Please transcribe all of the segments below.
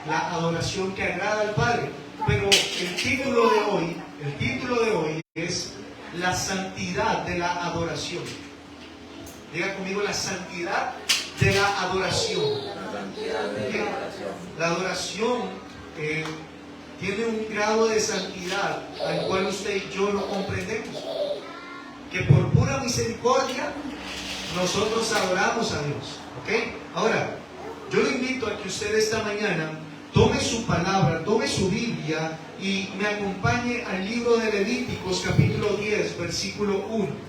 la adoración que agrada al Padre. Pero el título de hoy es la santidad de la adoración. Diga conmigo, la santidad de la adoración. La adoración tiene un grado de santidad al cual usted y yo no comprendemos. Que por pura misericordia nosotros adoramos a Dios. ¿Ok? Ahora, yo le invito a que usted esta mañana tome su palabra, tome su Biblia y me acompañe al libro de Levíticos, capítulo 10, versículo 1.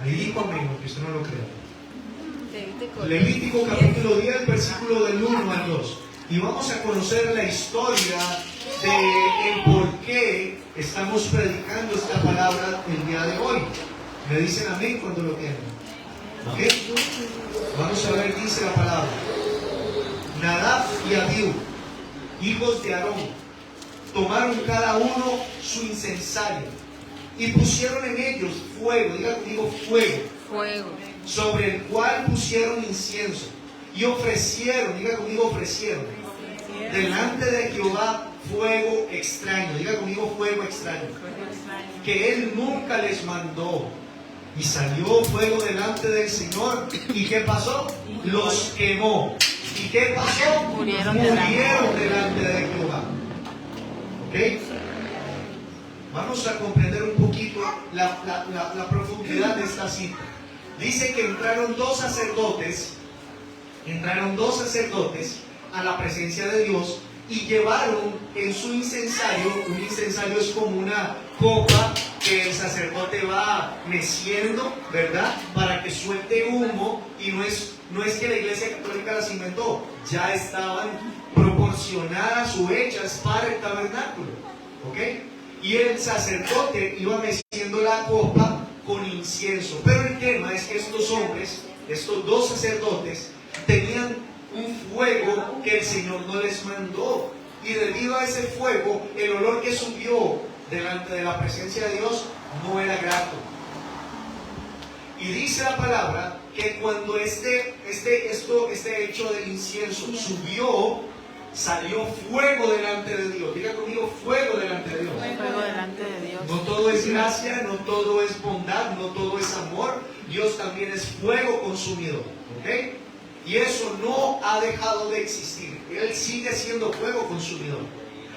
Ahí dijo amén, aunque usted no lo crea. Levítico capítulo 10, versículo del 1 al 2. Y vamos a conocer la historia de el por qué estamos predicando esta palabra el día de hoy. Me dicen amén cuando lo tienen. ¿Ok? Vamos a ver, dice la palabra. Nadab y Abiú, hijos de Aarón, tomaron cada uno su incensario y pusieron en ellos fuego, diga conmigo fuego, sobre el cual pusieron incienso y ofrecieron, diga conmigo ofrecieron, delante de Jehová fuego extraño, diga conmigo fuego extraño, que él nunca les mandó. Y salió fuego delante del Señor. ¿Y qué pasó? Los quemó. ¿Y qué pasó? Murieron delante de Jehová. ¿Ok? Vamos a comprender un poquito la profundidad de esta cita. Dice que entraron dos sacerdotes a la presencia de Dios y llevaron en su incensario. Un incensario es como una copa que el sacerdote va meciendo, ¿verdad? Para que suelte humo, y no es que la Iglesia Católica las inventó, ya estaban proporcionadas o hechas para el tabernáculo, ¿ok? Y el sacerdote iba meciendo la copa con incienso. Pero el tema es que estos hombres, estos dos sacerdotes, tenían un fuego que el Señor no les mandó, y debido a ese fuego el olor que subió delante de la presencia de Dios no era grato. Y dice la palabra que cuando este hecho del incienso subió, salió fuego delante de Dios. Diga conmigo, fuego delante de Dios. Fuego delante de Dios. No todo es gracia, no todo es bondad, no todo es amor. Dios también es fuego consumidor, ¿ok? Y eso no ha dejado de existir. Él sigue siendo fuego consumidor.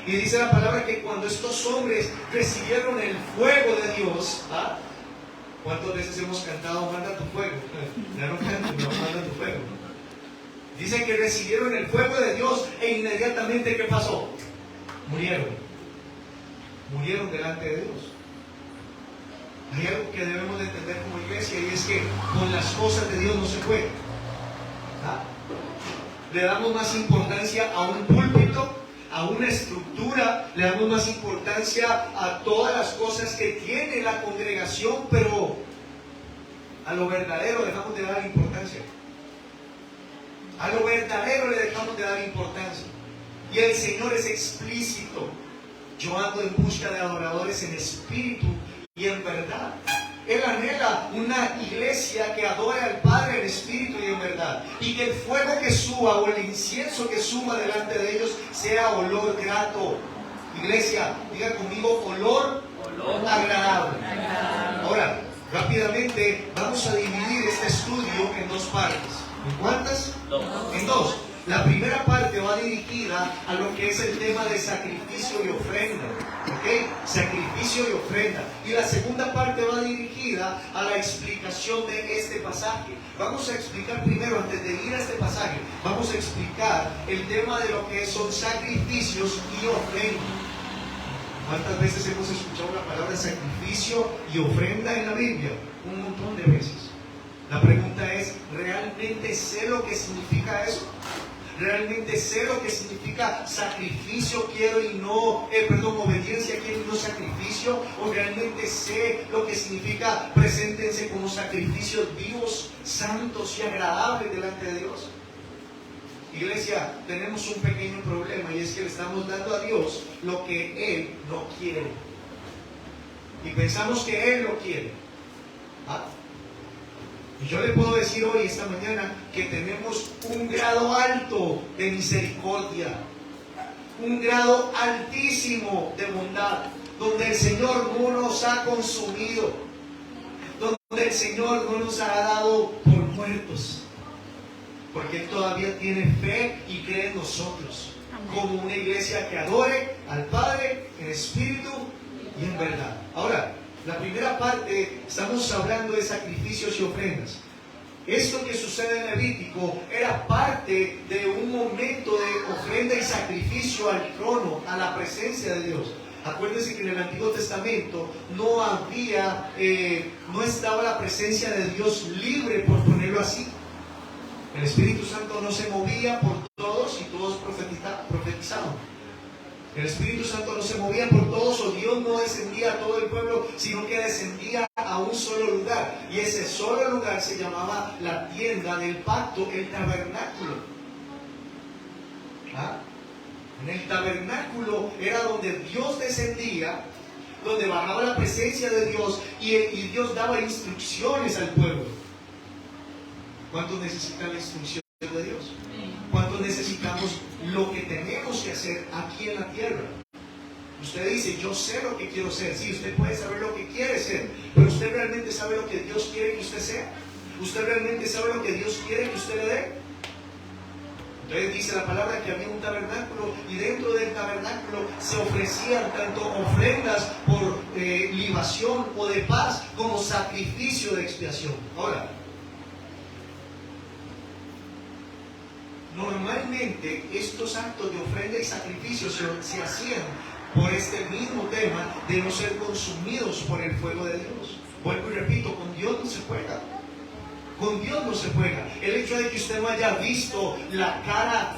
Y dice la palabra que cuando estos hombres recibieron el fuego de Dios, ¿ah? ¿Cuántas veces hemos cantado manda tu fuego? Ya no canto, no, manda tu fuego. Dice que recibieron el fuego de Dios e inmediatamente ¿qué pasó? Murieron delante de Dios. Hay algo que debemos de entender como iglesia, y es que con las cosas de Dios no se juega. ¿Ah? Le damos más importancia a un púlpito, a una estructura, le damos más importancia a todas las cosas que tiene la congregación, pero a lo verdadero dejamos de dar importancia. A lo verdadero le dejamos de dar importancia. Y el Señor es explícito: yo ando en busca de adoradores en espíritu y en verdad. Él anhela una iglesia que adore al Padre en espíritu y en verdad, y que el fuego que suba o el incienso que suba delante de ellos sea olor grato. Iglesia, diga conmigo, olor agradable. Ahora, rápidamente vamos a dividir este estudio en dos partes. ¿En cuántas? En dos. La primera parte va dirigida a lo que es el tema de sacrificio y ofrenda, ¿ok? Sacrificio y ofrenda. Y la segunda parte va dirigida a la explicación de este pasaje. Vamos a explicar primero, antes de ir a este pasaje, vamos a explicar el tema de lo que son sacrificios y ofrenda. ¿Cuántas veces hemos escuchado la palabra sacrificio y ofrenda en la Biblia? Un montón de veces. La pregunta es, ¿realmente sé lo que significa eso? ¿Realmente sé lo que significa sacrificio quiero y no, obediencia quiero y no sacrificio? ¿O realmente sé lo que significa preséntense como sacrificios vivos, santos y agradables delante de Dios? Iglesia, tenemos un pequeño problema, y es que le estamos dando a Dios lo que Él no quiere. Y pensamos que Él lo quiere. ¿Ah? Y yo le puedo decir hoy, esta mañana, que tenemos un grado alto de misericordia, un grado altísimo de bondad, donde el Señor no nos ha consumido, donde el Señor no nos ha dado por muertos, porque Él todavía tiene fe y cree en nosotros, como una iglesia que adore al Padre en espíritu y en verdad. Ahora, la primera parte, estamos hablando de sacrificios y ofrendas. Esto que sucede en Levítico era parte de un momento de ofrenda y sacrificio al trono, a la presencia de Dios. Acuérdense que en el Antiguo Testamento no estaba la presencia de Dios libre, por ponerlo así. El Espíritu Santo no se movía por todos y todos profetizaban. El Espíritu Santo no se movía por todos, o Dios no descendía a todo el pueblo, sino que descendía a un solo lugar. Y ese solo lugar se llamaba la tienda del pacto, el tabernáculo. ¿Ah? En el tabernáculo era donde Dios descendía, donde bajaba la presencia de Dios y Dios daba instrucciones al pueblo. ¿Cuántos necesitan la instrucción de Dios? ¿Cuántos necesitamos lo que tenemos que hacer aquí en la tierra? Usted dice, yo sé lo que quiero ser. Sí, usted puede saber lo que quiere ser, pero usted realmente sabe lo que Dios quiere que usted sea. Usted realmente sabe lo que Dios quiere que usted le dé. Entonces dice la palabra que había un tabernáculo, y dentro del tabernáculo se ofrecían tanto ofrendas por libación o de paz, como sacrificio de expiación. Ahora, normalmente estos actos de ofrenda y sacrificio se hacían por este mismo tema de no ser consumidos por el fuego de Dios. Vuelvo y repito, con Dios no se juega. Con Dios no se juega. El hecho de que usted no haya visto la cara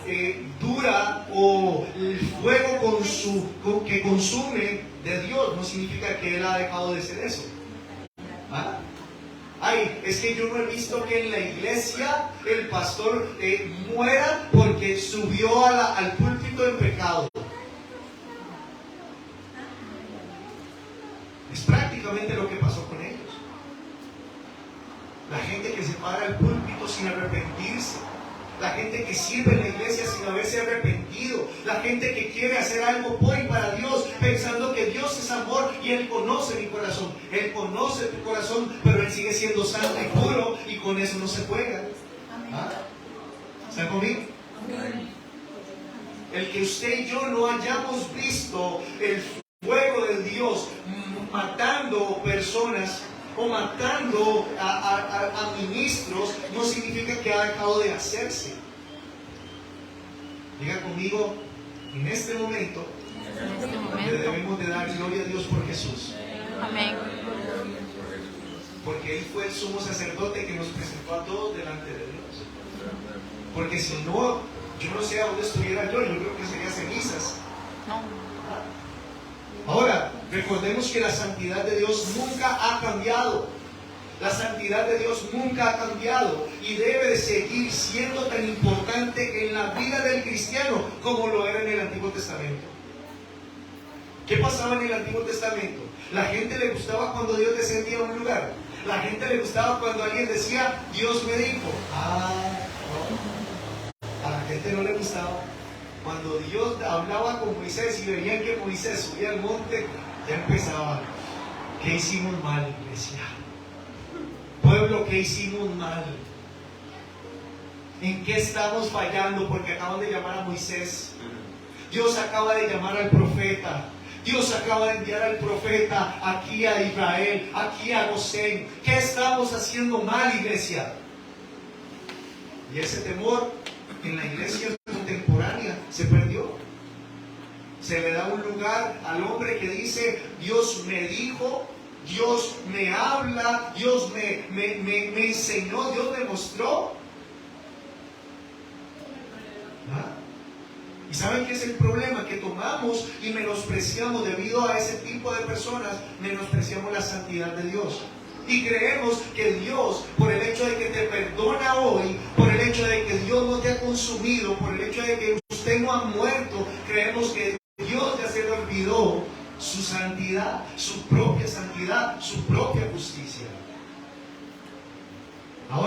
dura o el fuego que consume de Dios no significa que Él ha dejado de ser eso. ¿Ah? Ay, es que yo no he visto que en la iglesia el pastor muera porque subió al púlpito en pecado. Es prácticamente lo que pasó con ellos. La gente que se para al púlpito sin arrepentirse, la gente que sirve en la iglesia sin haberse arrepentido, la gente que quiere hacer algo por y para Dios, pensando que Dios es amor y Él conoce mi corazón. Él conoce tu corazón, pero Él sigue siendo santo y puro, y con eso no se juega. ¿Ah? ¿Están conmigo? El que usted y yo no hayamos visto el fuego de Dios matando personas o matando a ministros, no significa que ha dejado de hacerse. Diga conmigo, en este momento le debemos de dar gloria a Dios por Jesús. Amén. Porque Él fue el sumo sacerdote que nos presentó a todos delante de Dios. Porque si no, yo no sé a dónde estuviera yo creo que sería cenizas. No. Ahora, recordemos que la santidad de Dios nunca ha cambiado. La santidad de Dios nunca ha cambiado y debe de seguir siendo tan importante en la vida del cristiano como lo era en el Antiguo Testamento. ¿Qué pasaba en el Antiguo Testamento? La gente le gustaba cuando Dios descendía a un lugar. La gente le gustaba cuando alguien decía, Dios me dijo. No. A la gente no le gustaba. Cuando Dios hablaba con Moisés y veían que Moisés subía al monte, ya empezaba. ¿Qué hicimos mal, iglesia? Pueblo, ¿qué hicimos mal? ¿En qué estamos fallando? Porque acaban de llamar a Moisés. Dios acaba de llamar al profeta. Dios acaba de enviar al profeta aquí a Israel, aquí a Gosén. ¿Qué estamos haciendo mal, iglesia? Y ese temor en la iglesia contemporánea se perdió. Se le da un lugar al hombre que dice, Dios me dijo, Dios me habla, Dios me enseñó, Dios me mostró. ¿Ah? ¿Y saben qué es el problema? Que tomamos y menospreciamos, debido a ese tipo de personas, menospreciamos la santidad de Dios. Y creemos que Dios, por el hecho de que te perdona hoy, por el hecho de que Dios no te ha consumido, por el hecho de que usted no ha muerto, creemos que Dios ya se le olvidó su santidad, su propia justicia. Ahora,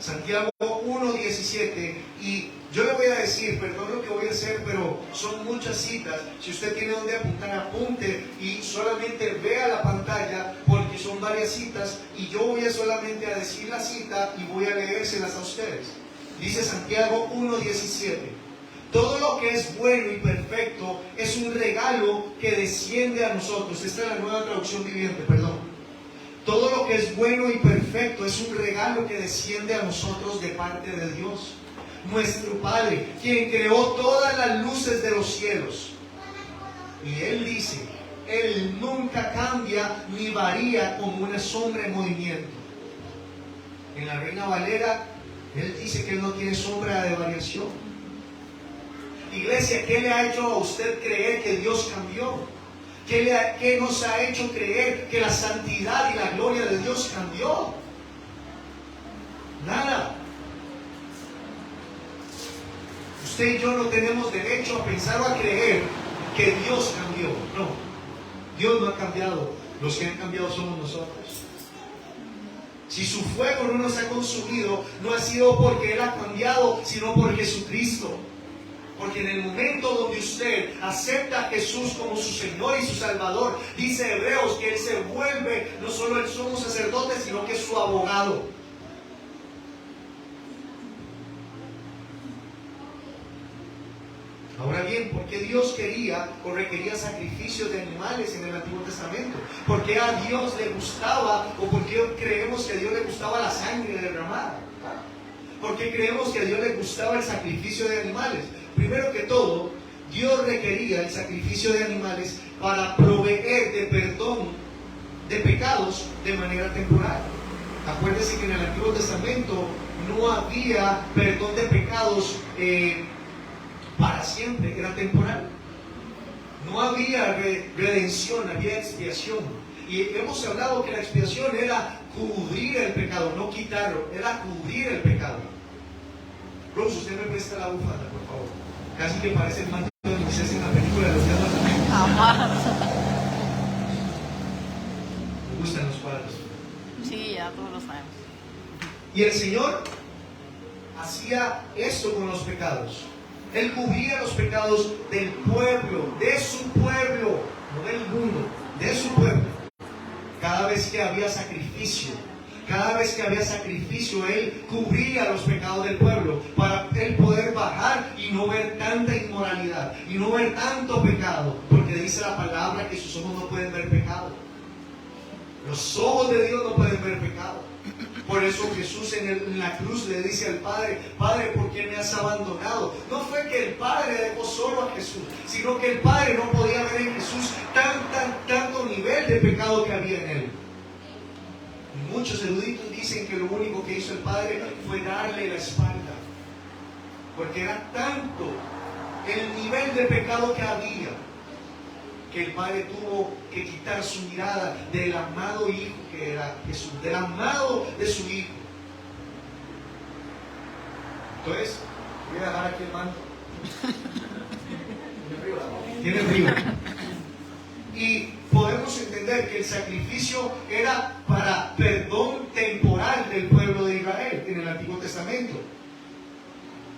Santiago 1:17. Y yo le voy a decir, perdón lo que voy a hacer, pero son muchas citas. Si usted tiene donde apuntar, apunte y solamente vea la pantalla, porque son varias citas y yo voy a solamente a decir la cita y voy a leérselas a ustedes. Dice Santiago 1:17. Todo lo que es bueno y perfecto es un regalo que desciende a nosotros. Esta es la Nueva Traducción Viviente, perdón. Todo lo que es bueno y perfecto es un regalo que desciende a nosotros de parte de Dios, nuestro Padre, quien creó todas las luces de los cielos. Y Él dice, Él nunca cambia ni varía como una sombra en movimiento. En la Reina Valera, Él dice que Él no tiene sombra de variación. Iglesia, ¿qué le ha hecho a usted creer que Dios cambió? ¿Qué nos ha hecho creer que la santidad y la gloria de Dios cambió? Nada. Usted y yo no tenemos derecho a pensar o a creer que Dios cambió. No, Dios no ha cambiado. Los que han cambiado somos nosotros. Si su fuego no nos ha consumido, no ha sido porque Él ha cambiado, sino por Jesucristo. Porque en el momento donde usted acepta a Jesús como su Señor y su Salvador, dice Hebreos que Él se vuelve no solo el sumo sacerdote, sino que es su abogado. Ahora bien, ¿por qué Dios quería o requería sacrificios de animales en el Antiguo Testamento? ¿Por qué a Dios le gustaba o por qué creemos que a Dios le gustaba la sangre derramada? ¿Por qué creemos que a Dios le gustaba el sacrificio de animales? Primero que todo, Dios requería el sacrificio de animales para proveer de perdón de pecados de manera temporal. Acuérdense que en el Antiguo Testamento no había perdón de pecados para siempre, era temporal. No había redención, había expiación. Y hemos hablado que la expiación era cubrir el pecado, no quitarlo, era cubrir el pecado. Rose, usted me presta la bufanda, por favor. Casi que parece el manto de Moisés en la película de los Diez Mandamientos. Me gustan los cuadros. Sí, ya todos lo sabemos. Y el Señor hacía esto con los pecados. Él cubría los pecados del pueblo, de su pueblo, no del mundo, de su pueblo. Cada vez que había sacrificio, Él cubría los pecados del pueblo para Él poder bajar y no ver tanta inmoralidad y no ver tanto pecado, porque dice la palabra que sus ojos no pueden ver pecado. Los ojos de Dios no pueden ver pecado. Por eso Jesús en la cruz le dice al Padre, Padre, ¿por qué me has abandonado? No fue que el Padre dejó solo a Jesús, sino que el Padre no podía ver en Jesús tanto nivel de pecado que había en Él. Muchos eruditos dicen que lo único que hizo el Padre fue darle la espalda, porque era tanto el nivel de pecado que había, que el Padre tuvo que quitar su mirada del amado Hijo que era Jesús, del amado de su Hijo. Entonces, voy a dejar aquí el manto. Tiene frío. Y podemos entender que el sacrificio era para perdón temporal del pueblo de Israel en el Antiguo Testamento.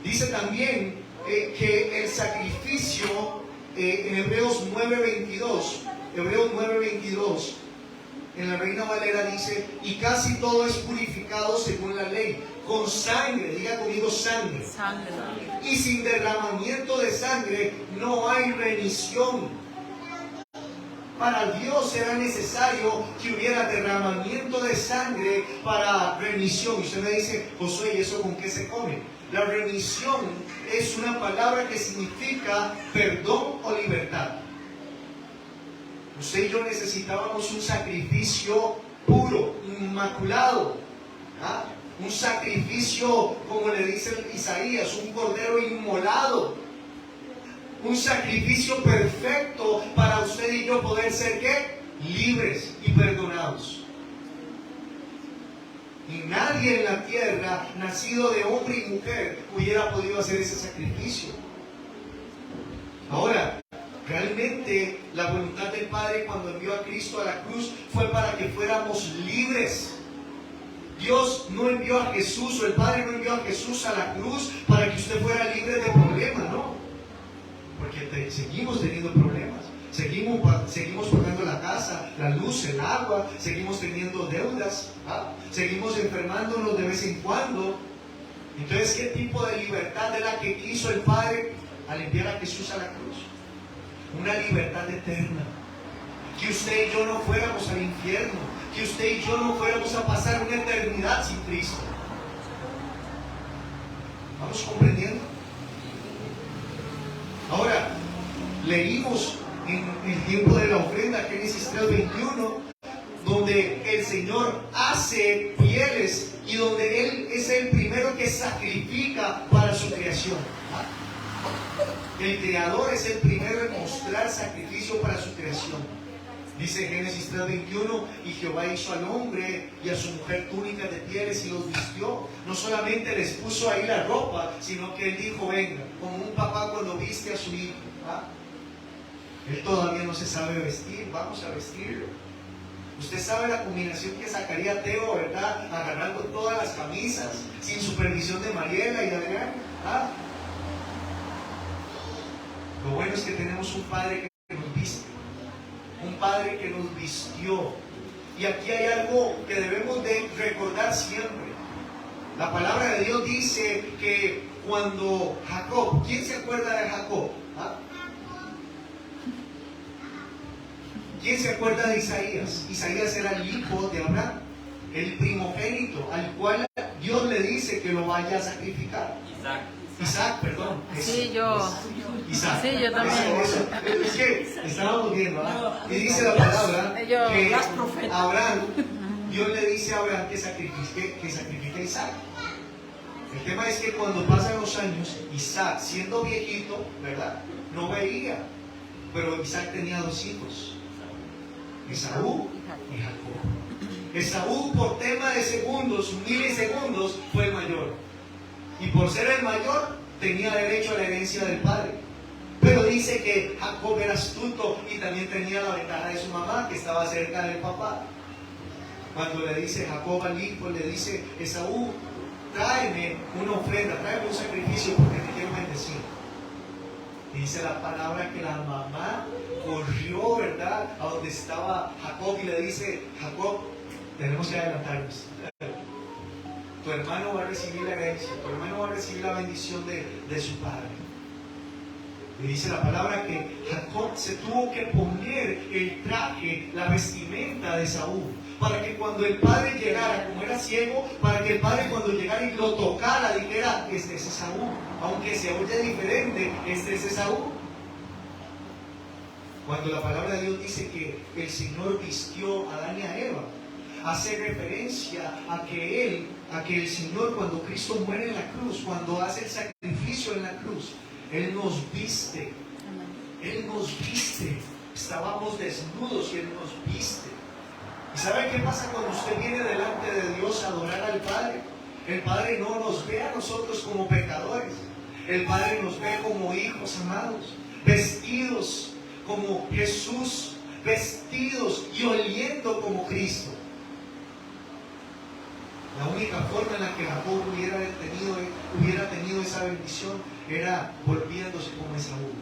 Dice también que el sacrificio en Hebreos 9:22, en la Reina Valera dice, y casi todo es purificado según la ley, con sangre, diga conmigo sangre. Sangre. Y sin derramamiento de sangre no hay remisión. Para Dios era necesario que hubiera derramamiento de sangre para remisión. Y usted me dice, Josué, ¿y eso con qué se come? La remisión es una palabra que significa perdón o libertad. Usted y yo necesitábamos un sacrificio puro, inmaculado, ¿ah? Un sacrificio, como le dice Isaías, un cordero inmolado, un sacrificio perfecto para usted y yo poder ser ¿qué? Libres y perdonados. Y nadie en la tierra, nacido de hombre y mujer, hubiera podido hacer ese sacrificio. Ahora, realmente la voluntad del Padre cuando envió a Cristo a la cruz fue para que fuéramos libres. Dios no envió a Jesús, o el Padre no envió a Jesús a la cruz para que usted fuera libre de problemas, no. Porque seguimos teniendo problemas. Seguimos pagando la casa, la luz, el agua, seguimos teniendo deudas, seguimos enfermándonos de vez en cuando. Entonces, ¿qué tipo de libertad es la que quiso el Padre al enviar a Jesús a la cruz? Una libertad eterna. Que usted y yo no fuéramos al infierno, que usted y yo no fuéramos a pasar una eternidad sin Cristo. ¿Vamos comprendiendo? Ahora, leímos en el tiempo de la ofrenda, Génesis 3:21, donde el Señor hace fieles y donde Él es el primero que sacrifica para su creación. El Creador es el primero en mostrar sacrificio para su creación. Dice Génesis 3:21, y Jehová hizo al hombre y a su mujer túnicas de pieles y los vistió. No solamente les puso ahí la ropa, sino que Él dijo, venga, como un papá cuando viste a su hijo. Él todavía no se sabe vestir, vamos a vestirlo. Usted sabe la combinación que sacaría Teo, ¿verdad? Agarrando todas las camisas, sin supervisión de Mariela y de Adrián. Lo bueno es que tenemos un Padre que nos viste, un Padre que nos vistió. Y aquí hay algo que debemos de recordar siempre. La palabra de Dios dice que cuando Jacob, ¿quién se acuerda de Jacob? ¿Quién se acuerda de Isaías? Isaías era el hijo de Abraham, el primogénito, al cual Dios le dice que lo vaya a sacrificar. Isaac, perdón. Sí, yo. Isaac. Sí, yo también. Es que estábamos viendo, ¿verdad? Y dice la palabra que Abraham, Dios le dice a Abraham que sacrifique a Isaac. El tema es que cuando pasan los años, Isaac, siendo viejito, ¿verdad? No veía. Pero Isaac tenía dos hijos, Esaú y Jacob. Esaú, por tema de segundos, milisegundos, fue el mayor. Y por ser el mayor, tenía derecho a la herencia del padre. Pero dice que Jacob era astuto y también tenía la ventaja de su mamá, que estaba cerca del papá. Cuando le dice Jacob al hijo, le dice, Esaú, tráeme una ofrenda, tráeme un sacrificio porque te quiero bendecir. Y dice la palabra que la mamá corrió, ¿verdad?, a donde estaba Jacob y le dice, Jacob, tenemos que adelantarnos. Tu hermano va a recibir la herencia, tu hermano va a recibir la bendición de su padre. Y dice la palabra que Jacob se tuvo que poner el traje, la vestimenta de Saúl, para que cuando el padre llegara, como era ciego, para que el padre cuando llegara y lo tocara, dijera, este es Esaú, aunque se oye diferente, este es Esaú. Cuando la palabra de Dios dice que el Señor vistió a Adán y a Eva, hace referencia a que el Señor, cuando Cristo muere en la cruz, cuando hace el sacrificio en la cruz, Él nos viste. Él nos viste. Estábamos desnudos y Él nos viste. ¿Y sabe qué pasa cuando usted viene delante de Dios a adorar al Padre? El Padre no nos ve a nosotros como pecadores. El Padre nos ve como hijos amados, vestidos como Jesús, vestidos y oliendo como Cristo. La única forma en la que Jacob hubiera tenido esa bendición era volviéndose como Esaú.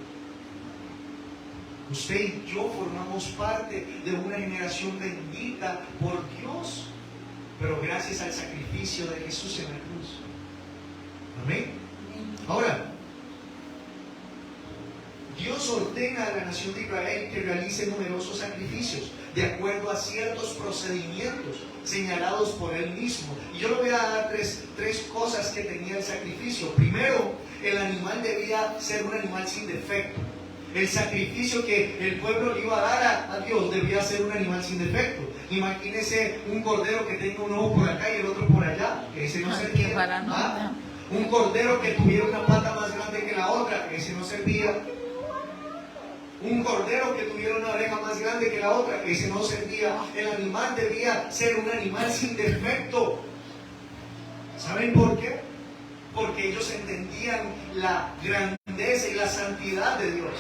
Usted y yo formamos parte de una generación bendita por Dios, pero gracias al sacrificio de Jesús en la cruz. Amén. Ahora, Dios ordena a la nación de Israel que realice numerosos sacrificios de acuerdo a ciertos procedimientos señalados por Él mismo. Y yo le voy a dar tres cosas que tenía el sacrificio. Primero, el animal debía ser un animal sin defecto. El sacrificio que el pueblo le iba a dar a Dios debía ser un animal sin defecto. Imagínese un cordero que tenga un ojo por acá y el otro por allá, que ese no servía. Un cordero que tuviera una pata más grande que la otra, ese no servía. Un cordero que tuviera una oreja más grande que la otra, ese no servía. El animal debía ser un animal sin defecto. ¿Saben por qué? Porque ellos entendían la grandeza y la santidad de Dios.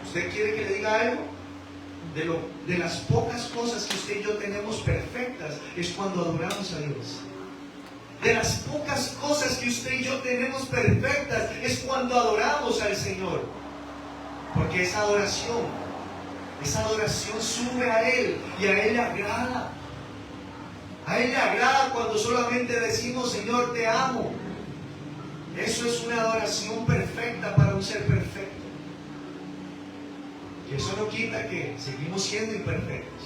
¿Usted quiere que le diga algo? de las pocas cosas que usted y yo tenemos perfectas es cuando adoramos a Dios. De las pocas cosas que usted y yo tenemos perfectas es cuando adoramos al Señor. Porque esa adoración sube a Él y a Él le agrada. A Él le agrada cuando solamente decimos, Señor, te amo. Eso es una adoración perfecta para un ser perfecto. Y eso no quita que seguimos siendo imperfectos.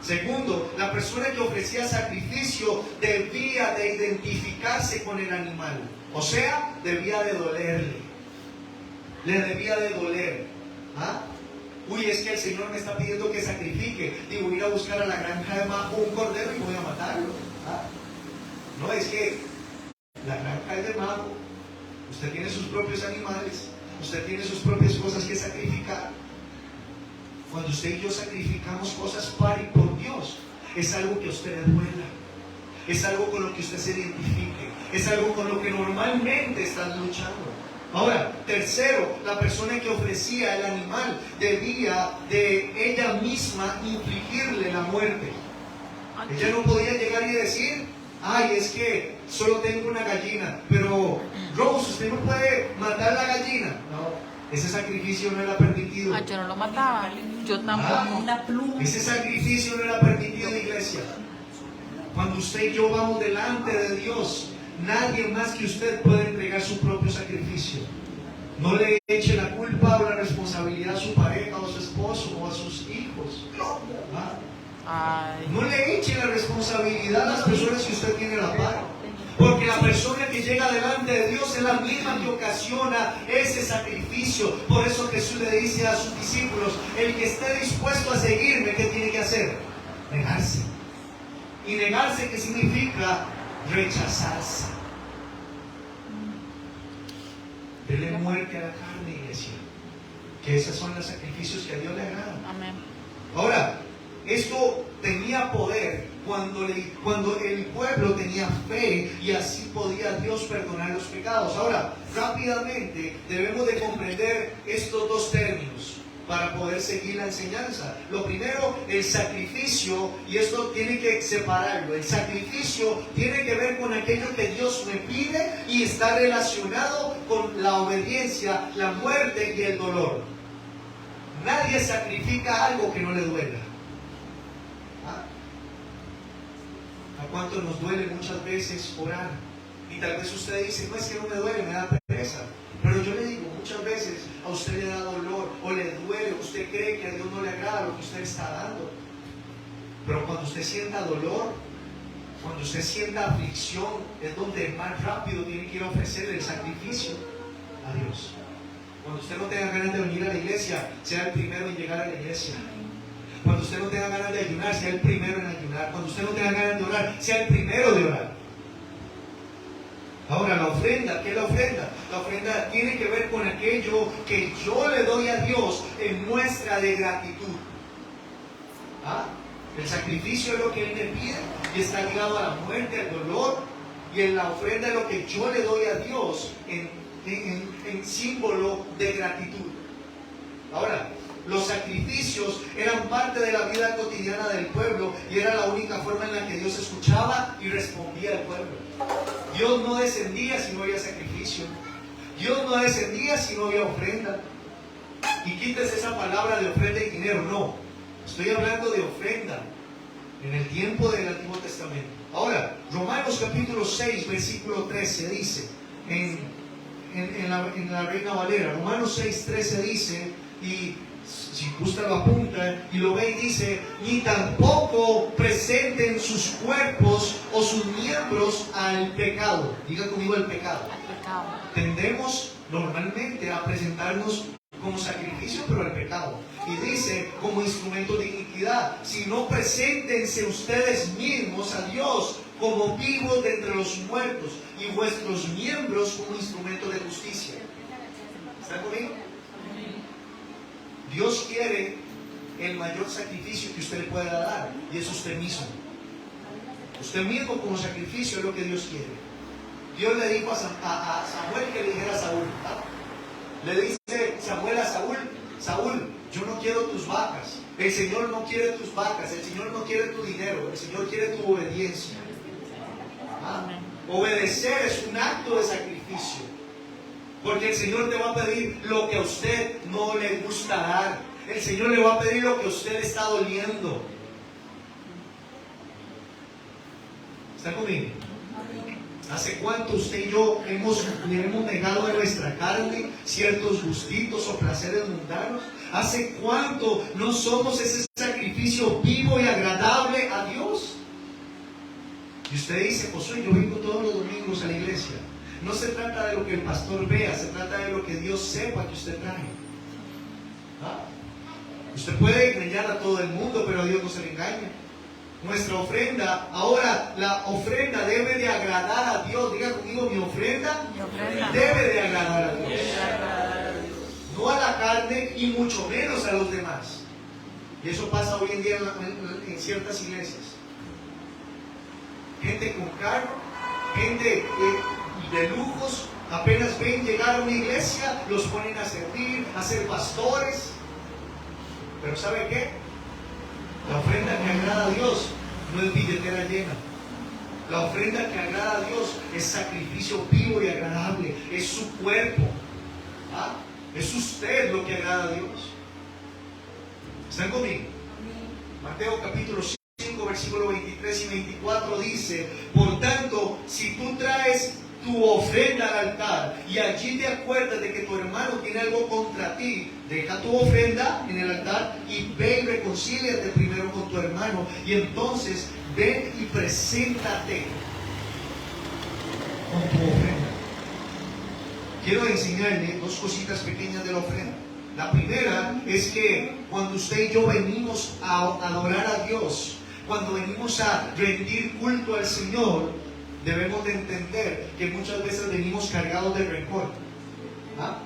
Segundo, la persona que ofrecía sacrificio debía de identificarse con el animal. O sea, debía de dolerle. Le debía de doler. ¿Ah? Uy, es que el Señor me está pidiendo que sacrifique. Digo, voy a ir a buscar a la granja de Majo un cordero y voy a matarlo. ¿Ah? No, es que la granja es de Majo. Usted tiene sus propios animales. Usted tiene sus propias cosas que sacrificar. Cuando usted y yo sacrificamos cosas para y por Dios, es algo que a usted le duela. Es algo con lo que usted se identifique. Es algo con lo que normalmente estás luchando. Ahora, tercero, la persona que ofrecía el animal debía de ella misma infligirle la muerte. Ella no podía llegar y decir, ay, es que solo tengo una gallina, pero Rose, usted no puede matar la gallina. No. Ese sacrificio no era permitido. Yo no lo mataba. Yo tampoco. Ese sacrificio no era permitido, iglesia. Cuando usted y yo vamos delante de Dios, nadie más que usted puede entregar su propio sacrificio. No le eche la culpa o la responsabilidad a su pareja o a su esposo o a sus hijos. No le eche la responsabilidad a las personas que usted tiene a la par. Porque la persona que llega delante de Dios es la misma que ocasiona ese sacrificio. Por eso Jesús le dice a sus discípulos, el que esté dispuesto a seguirme, ¿qué tiene que hacer? Negarse. Y negarse, ¿qué significa? Rechazarse. Dele muerte a la carne, iglesia. Que esos son los sacrificios que a Dios le agradan. Amén. Ahora, esto tenía poder cuando el pueblo tenía fe y así podía Dios perdonar los pecados. Ahora, rápidamente debemos de comprender estos dos términos para poder seguir la enseñanza. Lo primero, el sacrificio, y esto tiene que separarlo. El sacrificio tiene que ver con aquello que Dios me pide y está relacionado con la obediencia, la muerte y el dolor. Nadie sacrifica algo que no le duela. ¿A cuánto nos duele muchas veces orar? Y tal vez usted dice, no es que no me duele, me da pereza. Pero yo le digo, muchas veces a usted le da dolor o le duele, usted cree que a Dios no le agrada lo que usted está dando. Pero cuando usted sienta dolor, cuando usted sienta aflicción, es donde más rápido tiene que ir a ofrecerle el sacrificio a Dios. Cuando usted no tenga ganas de venir a la iglesia, sea el primero en llegar a la iglesia. Cuando usted no tenga ganas de ayunar, sea el primero en ayunar. Cuando usted no tenga ganas de orar, sea el primero de orar. Ahora, la ofrenda, ¿qué es la ofrenda? La ofrenda tiene que ver con aquello que yo le doy a Dios en muestra de gratitud. El sacrificio es lo que Él me pide y está ligado a la muerte, al dolor. Y en la ofrenda es lo que yo le doy a Dios en símbolo de gratitud. Ahora, los sacrificios eran parte de la vida cotidiana del pueblo y era la única forma en la que Dios escuchaba y respondía al pueblo. Dios no descendía si no había sacrificio. Dios no descendía si no había ofrenda. Y quítese esa palabra de ofrenda y dinero. No, estoy hablando de ofrenda en el tiempo del Antiguo Testamento. Ahora, Romanos capítulo 6, versículo 13 dice, en la Reina Valera, Romanos 6, 13 dice, y si usted lo apunta y lo ve y dice, ni tampoco presenten sus cuerpos o sus miembros al pecado. Diga conmigo el pecado. Al pecado. Tendemos normalmente a presentarnos como sacrificio, pero al pecado. Y dice, como instrumento de iniquidad, si no, preséntense ustedes mismos a Dios como vivos de entre los muertos y vuestros miembros como instrumento de justicia. ¿Están conmigo? Dios quiere el mayor sacrificio que usted le pueda dar, y es usted mismo. Usted mismo como sacrificio es lo que Dios quiere. Dios le dijo a Samuel que le dijera a Saúl. Le dice Samuel a Saúl, Saúl, Yo no quiero tus vacas. El Señor no quiere tus vacas. El Señor no quiere tu dinero. El Señor quiere tu obediencia. ¿Ah? Obedecer es un acto de sacrificio. Porque el Señor te va a pedir lo que a usted no le gusta dar. El Señor le va a pedir lo que a usted le está doliendo. ¿Está conmigo? ¿Hace cuánto usted y yo le hemos negado a nuestra carne ciertos gustitos o placeres mundanos? ¿Hace cuánto no somos ese sacrificio vivo y agradable a Dios? Y usted dice, Josué, yo vengo todos los domingos a la iglesia. No se trata de lo que el pastor vea, se trata de lo que Dios sepa que usted trae. ¿Ah? Usted puede engañar a todo el mundo, pero a Dios no se le engaña. Nuestra ofrenda, ahora la ofrenda debe de agradar a Dios. Diga conmigo, mi ofrenda debe de agradar a Dios. No a la carne y mucho menos a los demás. Y eso pasa hoy en día en ciertas iglesias. Gente con carro, gente de lujos, apenas ven llegar a una iglesia, los ponen a servir, a ser pastores. Pero ¿sabe qué? La ofrenda que agrada a Dios no es billetera llena. La ofrenda que agrada a Dios es sacrificio vivo y agradable. Es su cuerpo. ¿Ah? Es usted lo que agrada a Dios. ¿Están conmigo? Mateo capítulo 5, versículo 23 y 24 dice: por tanto, si tú traes tu ofrenda al altar y allí te acuerdas de que tu hermano tiene algo contra ti, deja tu ofrenda en el altar y ve y reconcíliate primero con tu hermano, y entonces ven y preséntate con tu ofrenda. Quiero enseñarle dos cositas pequeñas de la ofrenda. La primera es que cuando usted y yo venimos a adorar a Dios, cuando venimos a rendir culto al Señor, debemos de entender que muchas veces venimos cargados de rencor. ¿Ah?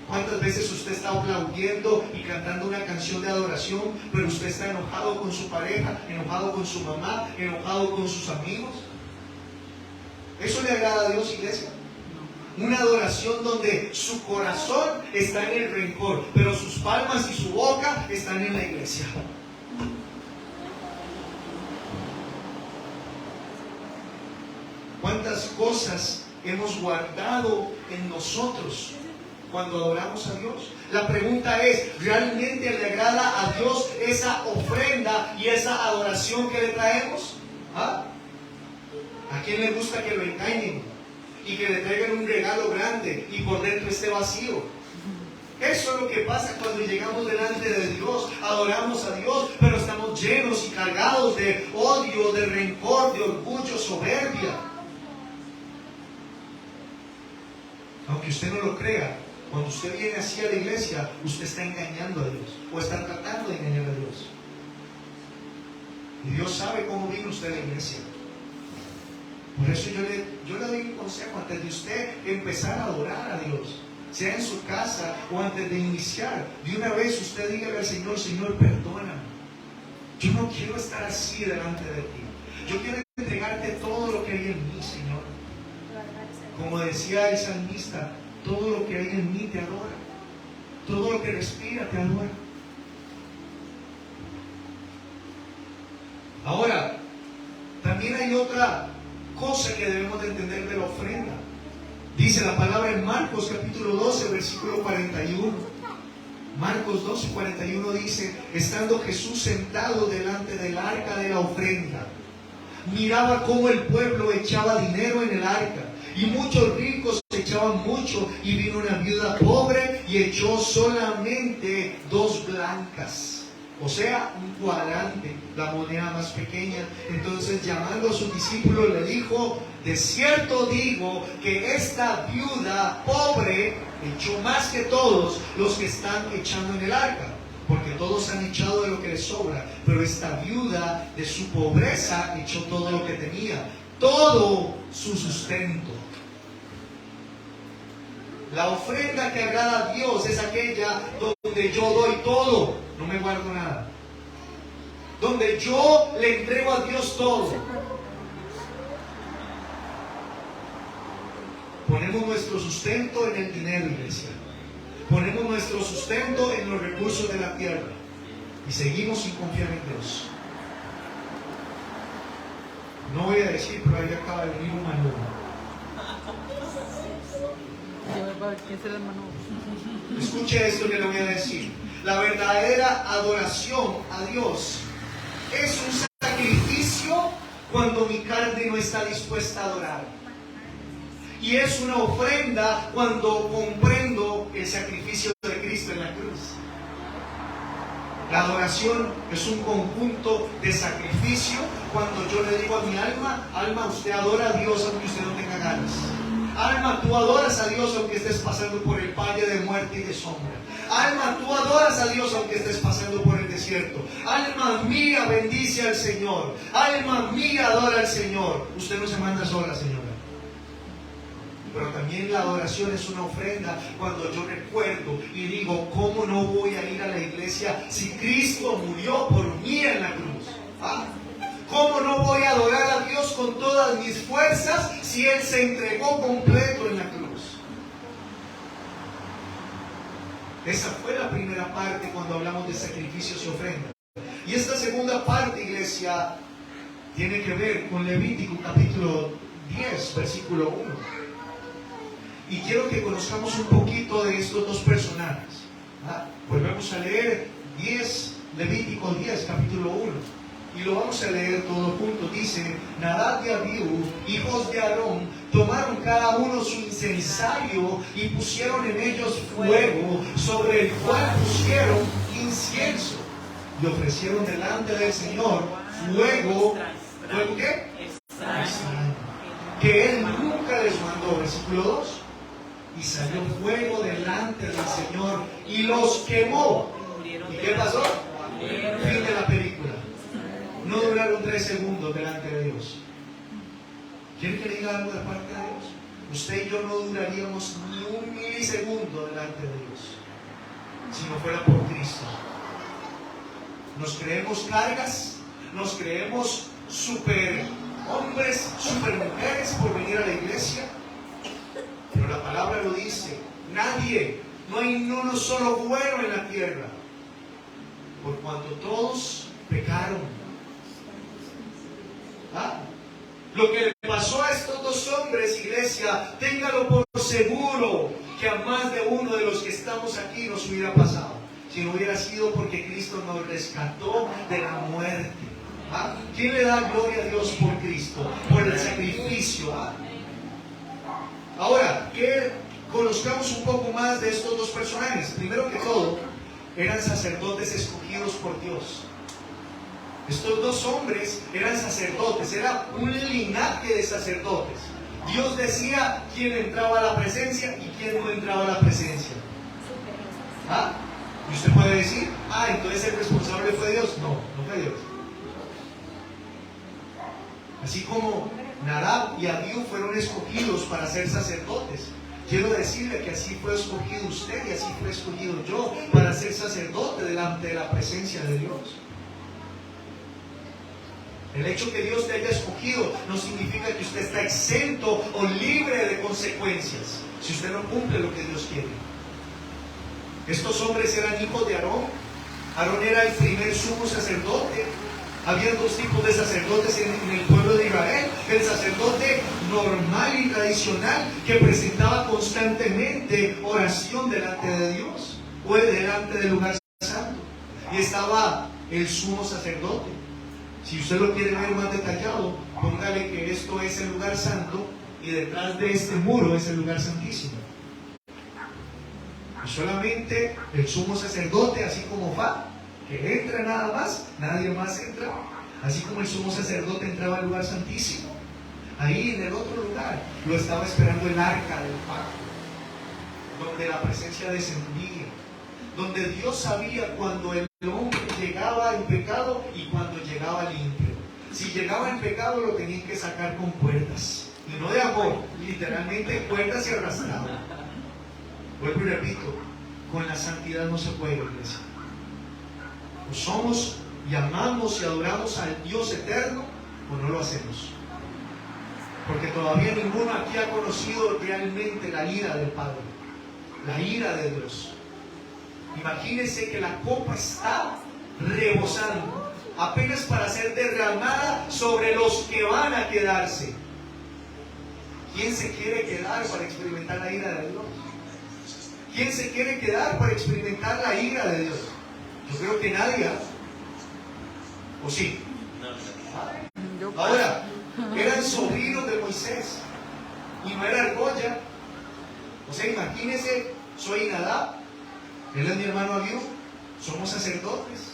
¿Cuántas veces usted está aplaudiendo y cantando una canción de adoración, pero usted está enojado con su pareja, enojado con su mamá, enojado con sus amigos? ¿Eso le agrada a Dios, iglesia? Una adoración donde su corazón está en el rencor, pero sus palmas y su boca están en la iglesia. ¿Cuántas cosas hemos guardado en nosotros cuando adoramos a Dios? La pregunta es, ¿realmente le agrada a Dios esa ofrenda y esa adoración que le traemos? ¿Ah? ¿A quién le gusta que lo engañen y que le traigan un regalo grande y por dentro esté vacío? Eso es lo que pasa cuando llegamos delante de Dios, adoramos a Dios, pero estamos llenos y cargados de odio, de rencor, de orgullo, soberbia. Aunque usted no lo crea, cuando usted viene así a la iglesia, usted está engañando a Dios o está tratando de engañar a Dios. Y Dios sabe cómo vino usted a la iglesia. Por eso yo le doy un consejo antes de usted empezar a adorar a Dios, sea en su casa o antes de iniciar. De una vez usted dígale al Señor: Señor, perdóname. Yo no quiero estar así delante de ti. Yo quiero entregarte todo lo que hay en mí, Señor. Como decía el salmista, todo lo que hay en mí te adora. Todo lo que respira te adora. Ahora, también hay otra cosa que debemos de entender de la ofrenda. Dice la palabra en Marcos capítulo 12, versículo 41. Marcos 12, 41 dice: estando Jesús sentado delante del arca de la ofrenda, miraba cómo el pueblo echaba dinero en el arca, y muchos ricos echaban mucho, y vino una viuda pobre y echó solamente 2 blancas, o sea, un cuadrante, la moneda más pequeña. Entonces, llamando a sus discípulos, le dijo: de cierto digo que esta viuda pobre echó más que todos los que están echando en el arca, porque todos han echado de lo que les sobra, pero esta viuda de su pobreza echó todo lo que tenía, todo su sustento. La ofrenda que agrada a Dios es aquella donde yo doy todo, no me guardo nada, donde yo le entrego a Dios todo. Ponemos nuestro sustento en el dinero, iglesia. Ponemos nuestro sustento en los recursos de la tierra y seguimos sin confiar en Dios. No voy a decir, pero ahí acaba de venir un manual. ¿Quién será el hermano? Escuche esto que le voy a decir. La verdadera adoración a Dios es un sacrificio cuando mi carne no está dispuesta a adorar. Y es una ofrenda cuando comprendo el sacrificio de Cristo en la cruz. La adoración es un conjunto de sacrificio cuando yo le digo a mi alma: alma, usted adora a Dios aunque usted no tenga ganas. Alma, tú adoras a Dios aunque estés pasando por el valle de muerte y de sombra. Alma, tú adoras a Dios aunque estés pasando por el desierto. Alma mía, bendice al Señor. Alma mía, adora al Señor. Usted no se manda sola, señora. Pero también la adoración es una ofrenda cuando yo recuerdo y digo: ¿cómo no voy a ir a la iglesia si Cristo murió por mí en la cruz? ¿Cómo no voy a adorar a Dios con todas mis fuerzas si Él se entregó completo en la cruz? Esa fue la primera parte cuando hablamos de sacrificios y ofrendas. Y esta segunda parte, iglesia, tiene que ver con Levítico capítulo 10, versículo 1. Y quiero que conozcamos un poquito de estos dos personajes. Volvemos a leer Levítico 10, capítulo 1. Y lo vamos a leer todo junto. Dice: Nadab y Abiú, hijos de Aarón, tomaron cada uno su incensario y pusieron en ellos fuego, sobre el cual pusieron incienso. Y ofrecieron delante del Señor fuego. ¿Fuego qué? Extraño, que Él nunca les mandó. Versículo 2. Y salió fuego delante del Señor y los quemó. ¿Y qué pasó? Fin de la película. No duraron 3 segundos delante de Dios. ¿Quiere que le diga algo de parte de Dios? Usted y yo no duraríamos ni un milisegundo delante de Dios si no fuera por Cristo. Nos creemos cargas, nos creemos super hombres, super mujeres por venir a la iglesia. Pero la palabra lo dice: nadie, no hay uno solo bueno en la tierra, por cuanto todos pecaron. Lo que le pasó a estos dos hombres, iglesia, téngalo por seguro que a más de uno de los que estamos aquí nos hubiera pasado, si no hubiera sido porque Cristo nos rescató de la muerte. ¿Quién le da gloria a Dios por Cristo? Por el sacrificio. Ahora, que conozcamos un poco más de estos dos personajes. Primero que todo, eran sacerdotes escogidos por Dios. Estos dos hombres eran sacerdotes, era un linaje de sacerdotes. Dios decía quién entraba a la presencia y quién no entraba a la presencia. Y usted puede decir: entonces el responsable fue Dios. No, no fue Dios. Así como Nadab y Abiú fueron escogidos para ser sacerdotes, quiero decirle que así fue escogido usted y así fue escogido yo para ser sacerdote delante de la presencia de Dios. El hecho que Dios te haya escogido no significa que usted está exento o libre de consecuencias si usted no cumple lo que Dios quiere. Estos hombres eran hijos de Aarón. Aarón era el primer sumo sacerdote. Había dos tipos de sacerdotes en el pueblo de Israel: el sacerdote normal y tradicional, que presentaba constantemente oración delante de Dios o delante del lugar santo, y estaba el sumo sacerdote. Si usted lo quiere ver más detallado, póngale que esto es el lugar santo y detrás de este muro es el lugar santísimo. Y solamente el sumo sacerdote, así como va, que entra nada más, nadie más entra. Así como el sumo sacerdote entraba al lugar santísimo, ahí en el otro lugar lo estaba esperando el arca del pacto, donde la presencia descendía, donde Dios sabía cuando el hombre llegaba en pecado y cuando llegaba limpio. Si llegaba en pecado, lo tenían que sacar con cuerdas, y no de amor, literalmente cuerdas y arrastrado. Vuelvo y repito: con la santidad no se puede, iglesia. O somos y amamos y adoramos al Dios eterno, o no lo hacemos. Porque todavía ninguno aquí ha conocido realmente la ira del Padre. la ira de Dios. Imagínense que la copa está rebosando, apenas para ser derramada sobre los que van a quedarse. ¿Quién se quiere quedar para experimentar la ira de Dios? ¿Quién se quiere quedar para experimentar la ira de Dios? Yo creo que nadie. ¿O sí? Ahora, eran sobrinos de Moisés y no era argolla. O sea, imagínense, soy Nadab, él es mi hermano Abiú, somos sacerdotes.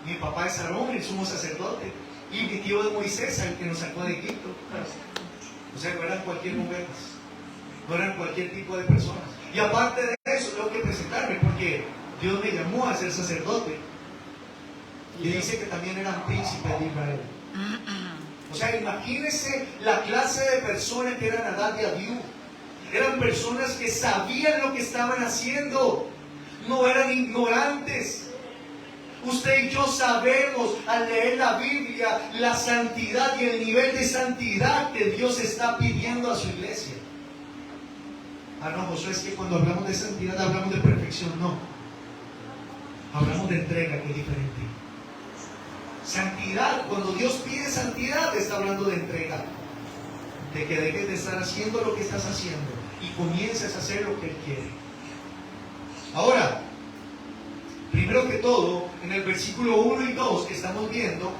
Mi papá es Aarón, el sumo sacerdote, y mi tío es Moisés, el que nos sacó de Egipto. O sea, no eran cualquier mujeres, no eran cualquier tipo de personas. Y aparte de eso, tengo que presentarme porque Dios me llamó a ser sacerdote. Y dice que también eran príncipes de Israel. O sea, imagínense la clase de personas que eran Nadab y Abiú. Eran personas que sabían lo que estaban haciendo, no eran ignorantes. Usted y yo sabemos al leer la Biblia la santidad y el nivel de santidad que Dios está pidiendo a su iglesia. No, Josué, es que cuando hablamos de santidad hablamos de perfección. No, hablamos de entrega, que es diferente. Santidad, cuando Dios pide santidad, está hablando de entrega, de que dejes de estar haciendo lo que estás haciendo y comiences a hacer lo que Él quiere. Ahora, primero que todo, en el versículo 1 y 2 que estamos viendo,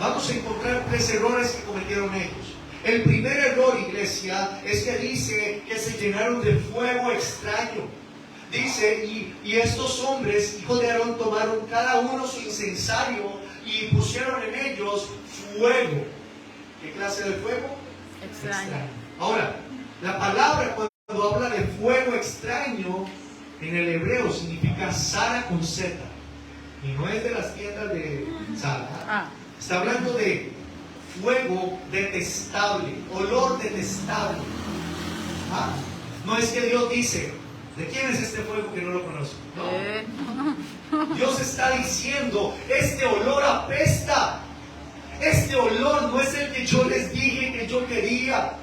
vamos a encontrar 3 errores que cometieron ellos. El primer error, iglesia, es que dice que se llenaron de fuego extraño. Dice, y estos hombres, hijos de Aarón, tomaron cada uno su incensario y pusieron en ellos fuego. ¿Qué clase de fuego? Extraño. Ahora, la palabra cuando habla de fuego extraño en el hebreo significa Sara con Z. Y no es de las tiendas de Sara. Está hablando de fuego detestable, olor detestable. No es que Dios dice, ¿de quién es este fuego que no lo conozco? No. Dios está diciendo, este olor apesta. Este olor no es el que yo les dije que yo quería.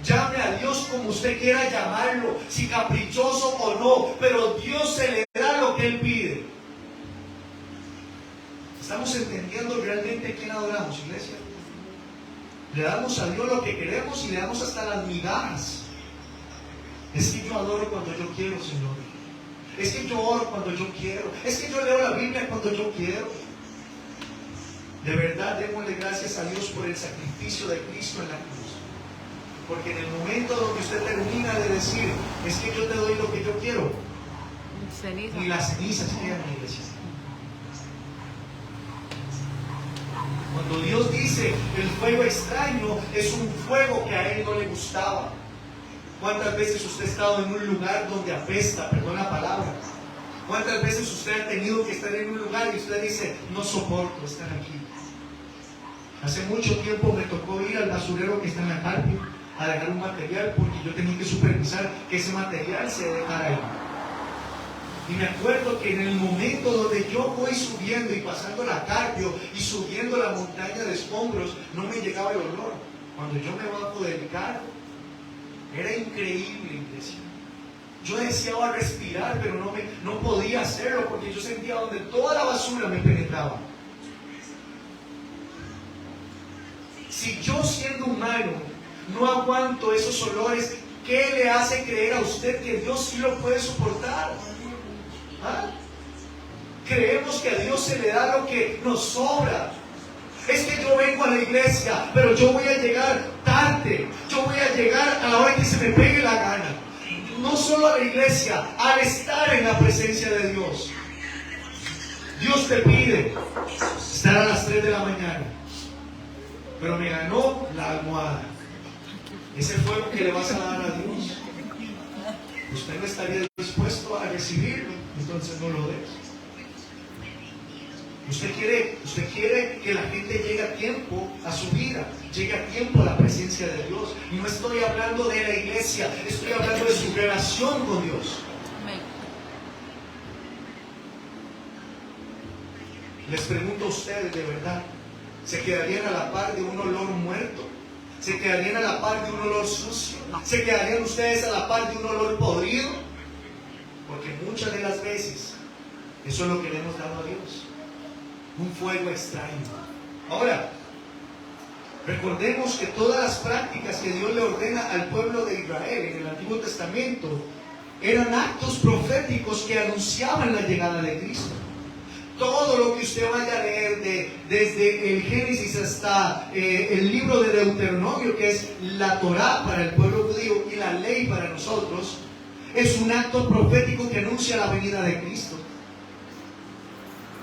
Llame a Dios como usted quiera llamarlo, si caprichoso o no, pero Dios se le da lo que Él pide. ¿Estamos entendiendo realmente a quién adoramos, iglesia? Le damos a Dios lo que queremos y le damos hasta las migajas. Es que yo adoro cuando yo quiero, Señor. Es que yo oro cuando yo quiero. Es que yo leo la Biblia cuando yo quiero. De verdad, démosle gracias a Dios por el sacrificio de Cristo en la cruz. Porque en el momento donde usted termina de decir, es que yo te doy lo que yo quiero, Ceniza. ni las cenizas quedan, iglesia. Cuando Dios dice el fuego extraño, es un fuego que a Él no le gustaba. ¿Cuántas veces usted ha estado en un lugar donde apesta, perdón la palabra? ¿Cuántas veces usted ha tenido que estar en un lugar y usted dice, no soporto estar aquí? Hace mucho tiempo me tocó ir al basurero que está en la Carpio a dejar un material porque yo tenía que supervisar que ese material se dejara ahí. Y me acuerdo que en el momento donde yo voy subiendo y pasando la Carpio y subiendo la montaña de escombros, no me llegaba el olor. Cuando yo me bajo del carro, era increíble, iglesia. Yo deseaba respirar, pero no podía hacerlo porque yo sentía donde toda la basura me penetraba. Si yo siendo humano no aguanto esos olores, ¿qué le hace creer a usted que Dios sí lo puede soportar? Creemos que a Dios se le da lo que nos sobra. Es que yo vengo a la iglesia, pero yo voy a llegar tarde. Yo voy a llegar a la hora que se me pegue la gana. No solo a la iglesia, al estar en la presencia de Dios. Dios te pide estar a las 3 de la mañana. Pero me ganó la almohada. Ese fuego que le vas a dar a Dios, usted no estaría dispuesto a recibirlo, entonces no lo des. Usted quiere que la gente llegue a tiempo a su vida, llegue a tiempo a la presencia de Dios. Y no estoy hablando de la iglesia, estoy hablando de su relación con Dios. Les pregunto a ustedes, de verdad, ¿se quedarían a la par de un olor muerto? ¿Se quedarían a la par de un olor sucio? ¿Se quedarían ustedes a la par de un olor podrido? Porque muchas de las veces eso es lo que le hemos dado a Dios, un fuego extraño. Ahora, recordemos que todas las prácticas que Dios le ordena al pueblo de Israel en el Antiguo Testamento eran actos proféticos que anunciaban la llegada de Cristo. Todo lo que usted vaya a leer desde el Génesis hasta el libro de Deuteronomio, que es la Torá para el pueblo judío y la ley para nosotros, es un acto profético que anuncia la venida de Cristo.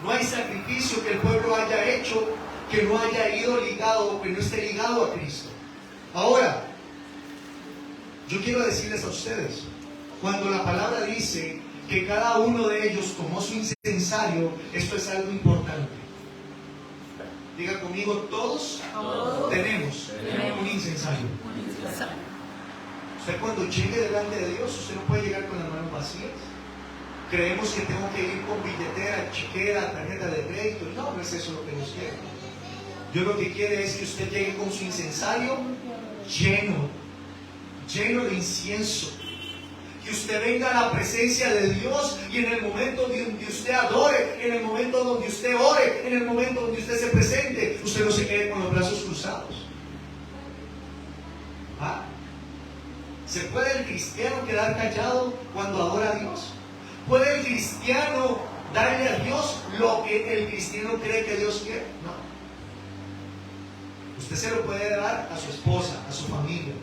No hay sacrificio que el pueblo haya hecho que no haya ido ligado, que no esté ligado a Cristo. Ahora, yo quiero decirles a ustedes, cuando la palabra dice que cada uno de ellos tomó su incensario, esto es algo importante. Diga conmigo, todos tenemos un incensario. Usted cuando llegue delante de Dios, usted no puede llegar con las manos vacías. Creemos que tengo que ir con billetera, chequera, tarjeta de crédito. No, no es eso lo que Dios quiere. Dios lo que quiere es que usted llegue con su incensario lleno de incienso. Que usted venga a la presencia de Dios y en el momento donde usted adore, en el momento donde usted ore, en el momento donde usted se presente, usted no se quede con los brazos cruzados. ¿Ah? ¿Se puede el cristiano quedar callado cuando adora a Dios? ¿Puede el cristiano darle a Dios lo que el cristiano cree que Dios quiere? No. Usted se lo puede dar a su esposa, a su familia,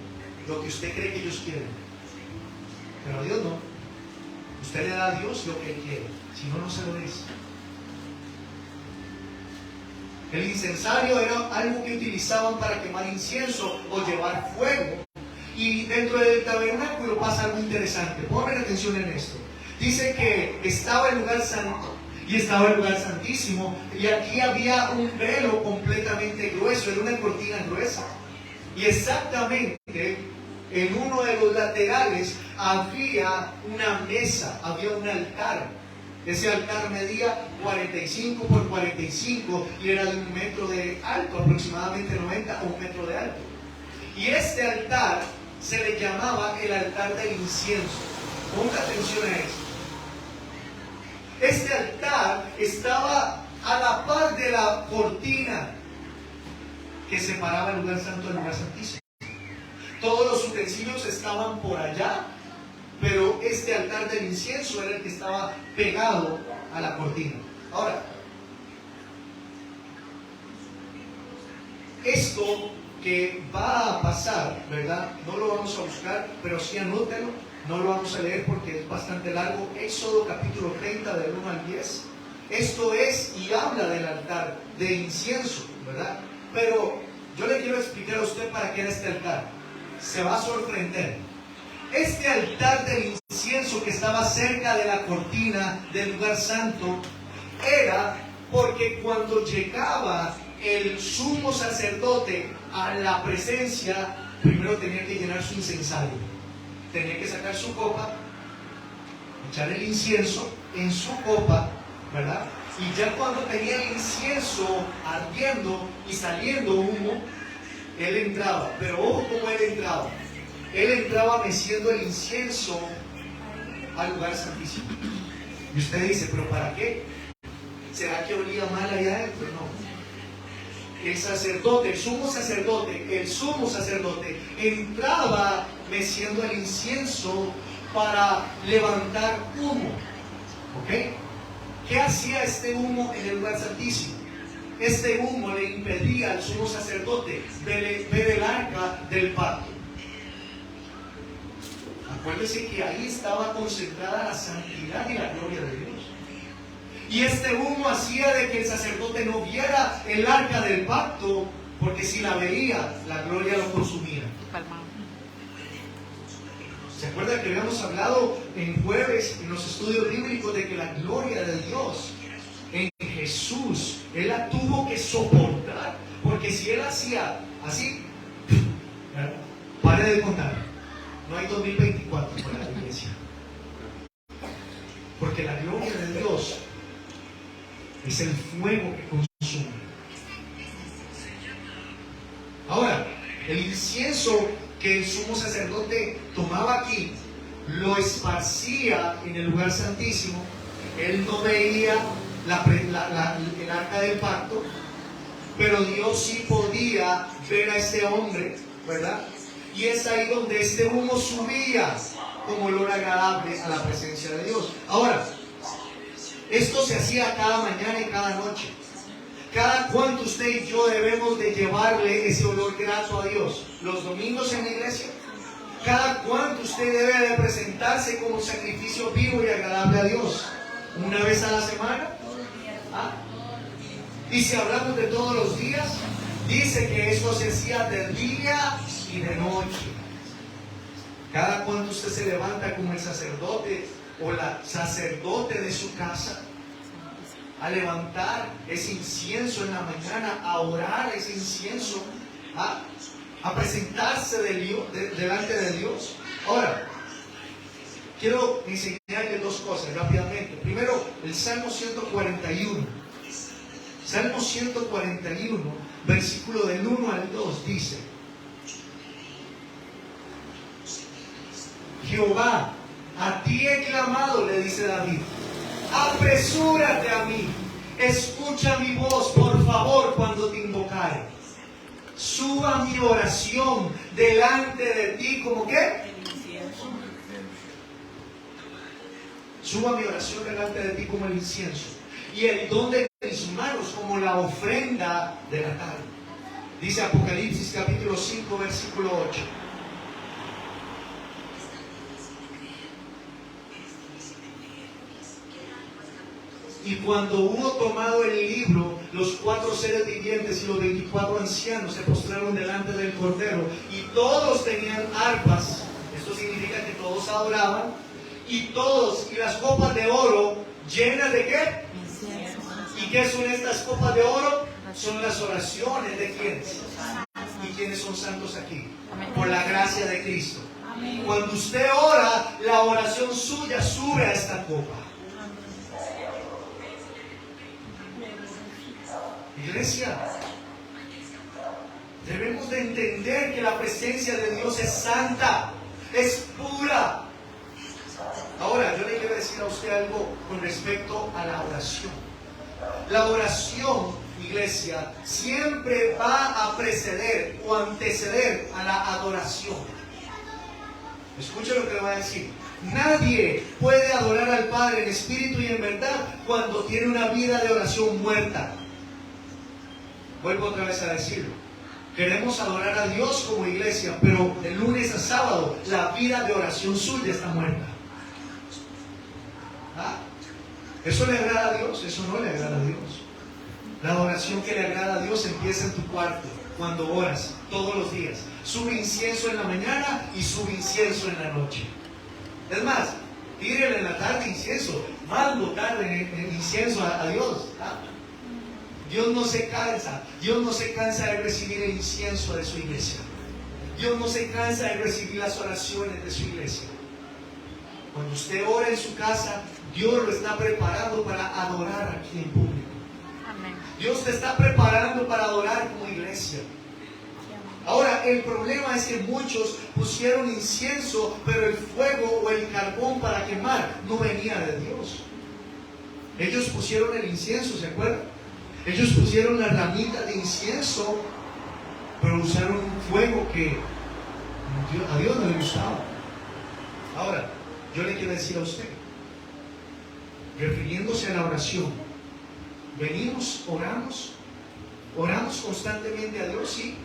lo que usted cree que ellos quieren. Pero a Dios no. Usted le da a Dios lo que Él quiere. Si no, no se lo dice. El incensario era algo que utilizaban para quemar incienso o llevar fuego. Y dentro del tabernáculo pasa algo interesante. Pongan atención en esto. Dice que estaba el lugar santo y estaba el lugar santísimo. Y aquí había un velo completamente grueso. Era una cortina gruesa. Y exactamente en uno de los laterales había una mesa, había un altar. Ese altar medía 45 por 45 y era de 1 metro de alto, aproximadamente 90 o 1 metro de alto. Y este altar se le llamaba el altar del incienso. Ponga atención a esto. Este altar estaba a la par de la cortina que separaba el lugar santo del lugar santísimo. Todos los utensilios estaban por allá, pero este altar del incienso era el que estaba pegado a la cortina. Ahora, esto que va a pasar, ¿verdad? No lo vamos a buscar, pero sí anótelo. No lo vamos a leer porque es bastante largo. Éxodo capítulo 30 del 1 al 10. Esto es y habla del altar de incienso, ¿verdad? Pero yo le quiero explicar a usted para qué era este altar. Se va a sorprender. Este altar del incienso que estaba cerca de la cortina del lugar santo era porque cuando llegaba el sumo sacerdote a la presencia, primero tenía que llenar su incensario. Tenía que sacar su copa, echar el incienso en su copa, ¿verdad? Y ya cuando tenía el incienso ardiendo y saliendo humo, él entraba. Pero ojo cómo él entraba. Él entraba meciendo el incienso al lugar santísimo. Y usted dice, ¿pero para qué? ¿Será que olía mal allá adentro? No. El sacerdote, el sumo sacerdote entraba meciendo el incienso para levantar humo. ¿Ok? ¿Qué hacía este humo en el lugar santísimo? Este humo le impedía al sumo sacerdote ver el arca del pacto. Acuérdese que ahí estaba concentrada la santidad y la gloria de Dios. Y este humo hacía de que el sacerdote no viera el arca del pacto, porque si la veía, la gloria lo consumía. ¿Se acuerda que habíamos hablado en jueves en los estudios bíblicos de que la gloria de Dios en Jesús, Él la tuvo que soportar? Porque si Él hacía así, pare de contar. No hay 2024 para la iglesia. Porque la gloria de Dios es el fuego que consume. Ahora, el incienso que el sumo sacerdote tomaba aquí, lo esparcía en el lugar santísimo. Él no veía el arca del pacto, pero Dios sí podía ver a este hombre, ¿verdad? Y es ahí donde este humo subía como olor agradable a la presencia de Dios. Ahora, esto se hacía cada mañana y cada noche. Cada cuanto usted y yo debemos de llevarle ese olor grato a Dios. Los domingos en la iglesia, cada cuanto usted debe de presentarse como un sacrificio vivo y agradable a Dios. Una vez a la semana. ¿Ah? Y si hablamos de todos los días, dice que eso se hacía de día y de noche. Cada cuanto usted se levanta como el sacerdote o la sacerdote de su casa, a levantar ese incienso en la mañana, a orar ese incienso, a presentarse delante de Dios. Ahora, quiero enseñarle dos cosas rápidamente. Primero, el Salmo 141. Salmo 141, versículo del 1 al 2 dice: Jehová, a ti he clamado, le dice David, apresúrate a mí, escucha mi voz, por favor, cuando te invocare. Suba mi oración delante de ti, ¿como qué? Suba mi oración delante de ti como el incienso, y el don de mis manos como la ofrenda de la tarde. Dice Apocalipsis capítulo 5, versículo 8. Y cuando hubo tomado el libro, los 4 seres vivientes y los 24 ancianos se postraron delante del Cordero, y todos tenían arpas. Esto significa que todos adoraban, y las copas de oro llenas de ¿qué? ¿Y qué son estas copas de oro? Son las oraciones de quienes. ¿Y quiénes son santos aquí? Por la gracia de Cristo. Cuando usted ora, la oración suya sube a esta copa. Iglesia, debemos de entender que la presencia de Dios es santa, es pura. Ahora, yo le quiero decir a usted algo con respecto a la oración. La oración, iglesia, siempre va a preceder o anteceder a la adoración. Escuche lo que le voy a decir. Nadie puede adorar al Padre en espíritu y en verdad cuando tiene una vida de oración muerta. Vuelvo otra vez a decirlo. Queremos adorar a Dios como iglesia, pero de lunes a sábado la vida de oración suya está muerta. ¿Eso le agrada a Dios? Eso no le agrada a Dios. La adoración que le agrada a Dios empieza en tu cuarto, cuando oras, todos los días. Sube incienso en la mañana y sube incienso en la noche. Es más, tírenle en la tarde incienso, mando tarde en incienso a Dios. Dios no se cansa de recibir el incienso de su iglesia. Dios no se cansa de recibir las oraciones de su iglesia. Cuando usted ora en su casa, Dios lo está preparando para adorar aquí en público. Amén. Dios te está preparando para adorar como iglesia. Ahora, el problema es que muchos pusieron incienso, pero el fuego o el carbón para quemar no venía de Dios. Ellos pusieron el incienso, ¿se acuerdan? Ellos pusieron las ramitas de incienso, pero usaron un fuego que a Dios no le gustaba. Ahora, yo le quiero decir a usted, refiriéndose a la oración, venimos, oramos constantemente a Dios, sí,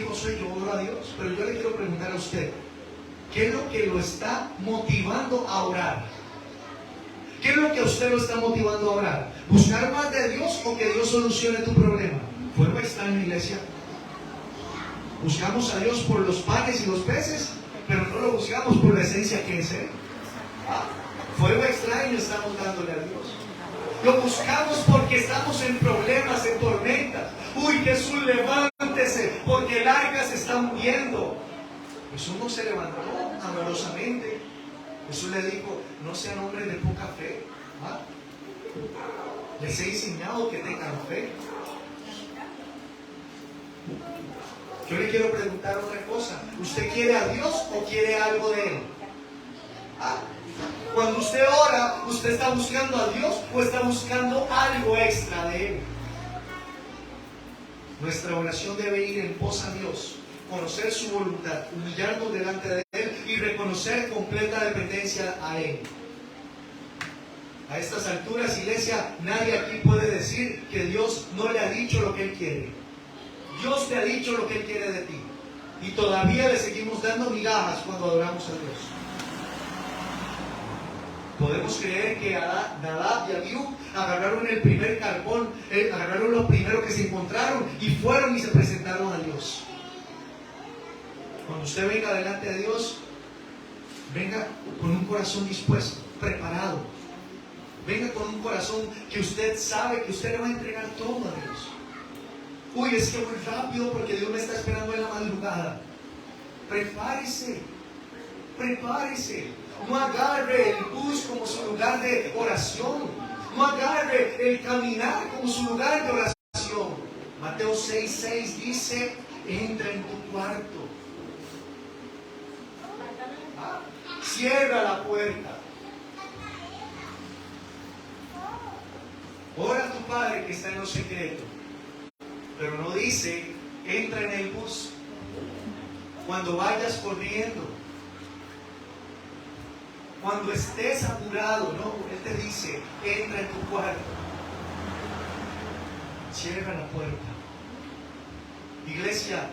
Josué, yo oro a Dios, pero yo le quiero preguntar a usted, ¿qué es lo que lo está motivando a orar? ¿Qué es lo que a usted lo está motivando a orar? ¿Buscar más de Dios o que Dios solucione tu problema? ¿Fuego extraño, iglesia? Buscamos a Dios por los panes y los peces, pero no lo buscamos por la esencia que es Él. Fuego extraño estamos dándole a Dios. Lo buscamos porque estamos en problemas, en tormentas. Uy, Jesús, levántese, porque el arca se está hundiendo. Jesús no se levantó amorosamente. Jesús le dijo, no sean hombres de poca fe. Les he enseñado que tengan fe. Yo le quiero preguntar otra cosa. ¿Usted quiere a Dios o quiere algo de Él? Cuando usted ora, ¿usted está buscando a Dios o está buscando algo extra de Él? Nuestra oración debe ir en pos a Dios, conocer su voluntad, humillarnos delante de Él y reconocer completa dependencia a Él. A estas alturas, iglesia, nadie aquí puede decir que Dios no le ha dicho lo que Él quiere. Dios te ha dicho lo que Él quiere de ti. Y todavía le seguimos dando migajas cuando adoramos a Dios. Podemos creer que Nadab y Abiú agarraron el primer carbón, agarraron lo primero que se encontraron y fueron y se presentaron a Dios. Cuando usted venga delante de Dios, venga con un corazón dispuesto, preparado. Venga con un corazón que usted sabe que usted le va a entregar todo a Dios. Uy, es que muy rápido porque Dios me está esperando en la madrugada. Prepárese, prepárese. No agarre el bus como su lugar de oración. No agarre el caminar como su lugar de oración. Mateo 6:6 dice: entra en tu cuarto. Cierra la puerta. Ora a tu Padre que está en lo secreto. Pero no dice: entra en el bus. Cuando vayas corriendo, cuando estés apurado, no, Él te dice: entra en tu cuarto. Cierra la puerta. Iglesia,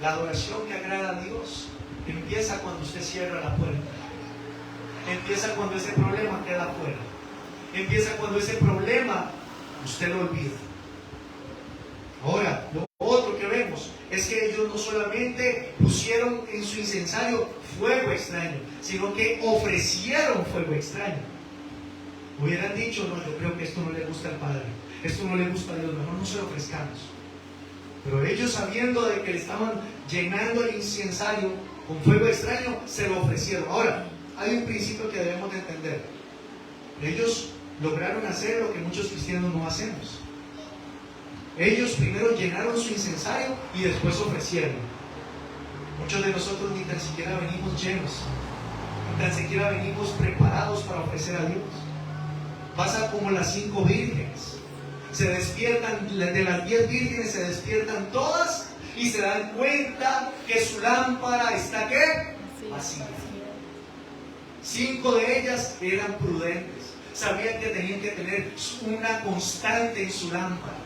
la adoración que agrada a Dios empieza cuando usted cierra la puerta. Empieza cuando ese problema queda afuera. Empieza cuando ese problema usted lo olvida. Ahora, lo otro que vemos es que ellos no solamente pusieron en su incensario fuego extraño, sino que ofrecieron fuego extraño. Hubieran dicho: no, yo creo que esto no le gusta al Padre, esto no le gusta a Dios, mejor no se lo ofrezcamos. Pero ellos, sabiendo de que le estaban llenando el incensario con fuego extraño, se lo ofrecieron. Ahora, hay un principio que debemos de entender. Ellos lograron hacer lo que muchos cristianos no hacemos. Ellos primero llenaron su incensario y después ofrecieron. Muchos de nosotros ni tan siquiera venimos llenos, ni tan siquiera venimos preparados para ofrecer a Dios. Pasa como las 5 vírgenes. Se despiertan, de las 10 vírgenes se despiertan todas y se dan cuenta que su lámpara está ¿qué? Vacía. 5 de ellas eran prudentes, sabían que tenían que tener una constante en su lámpara.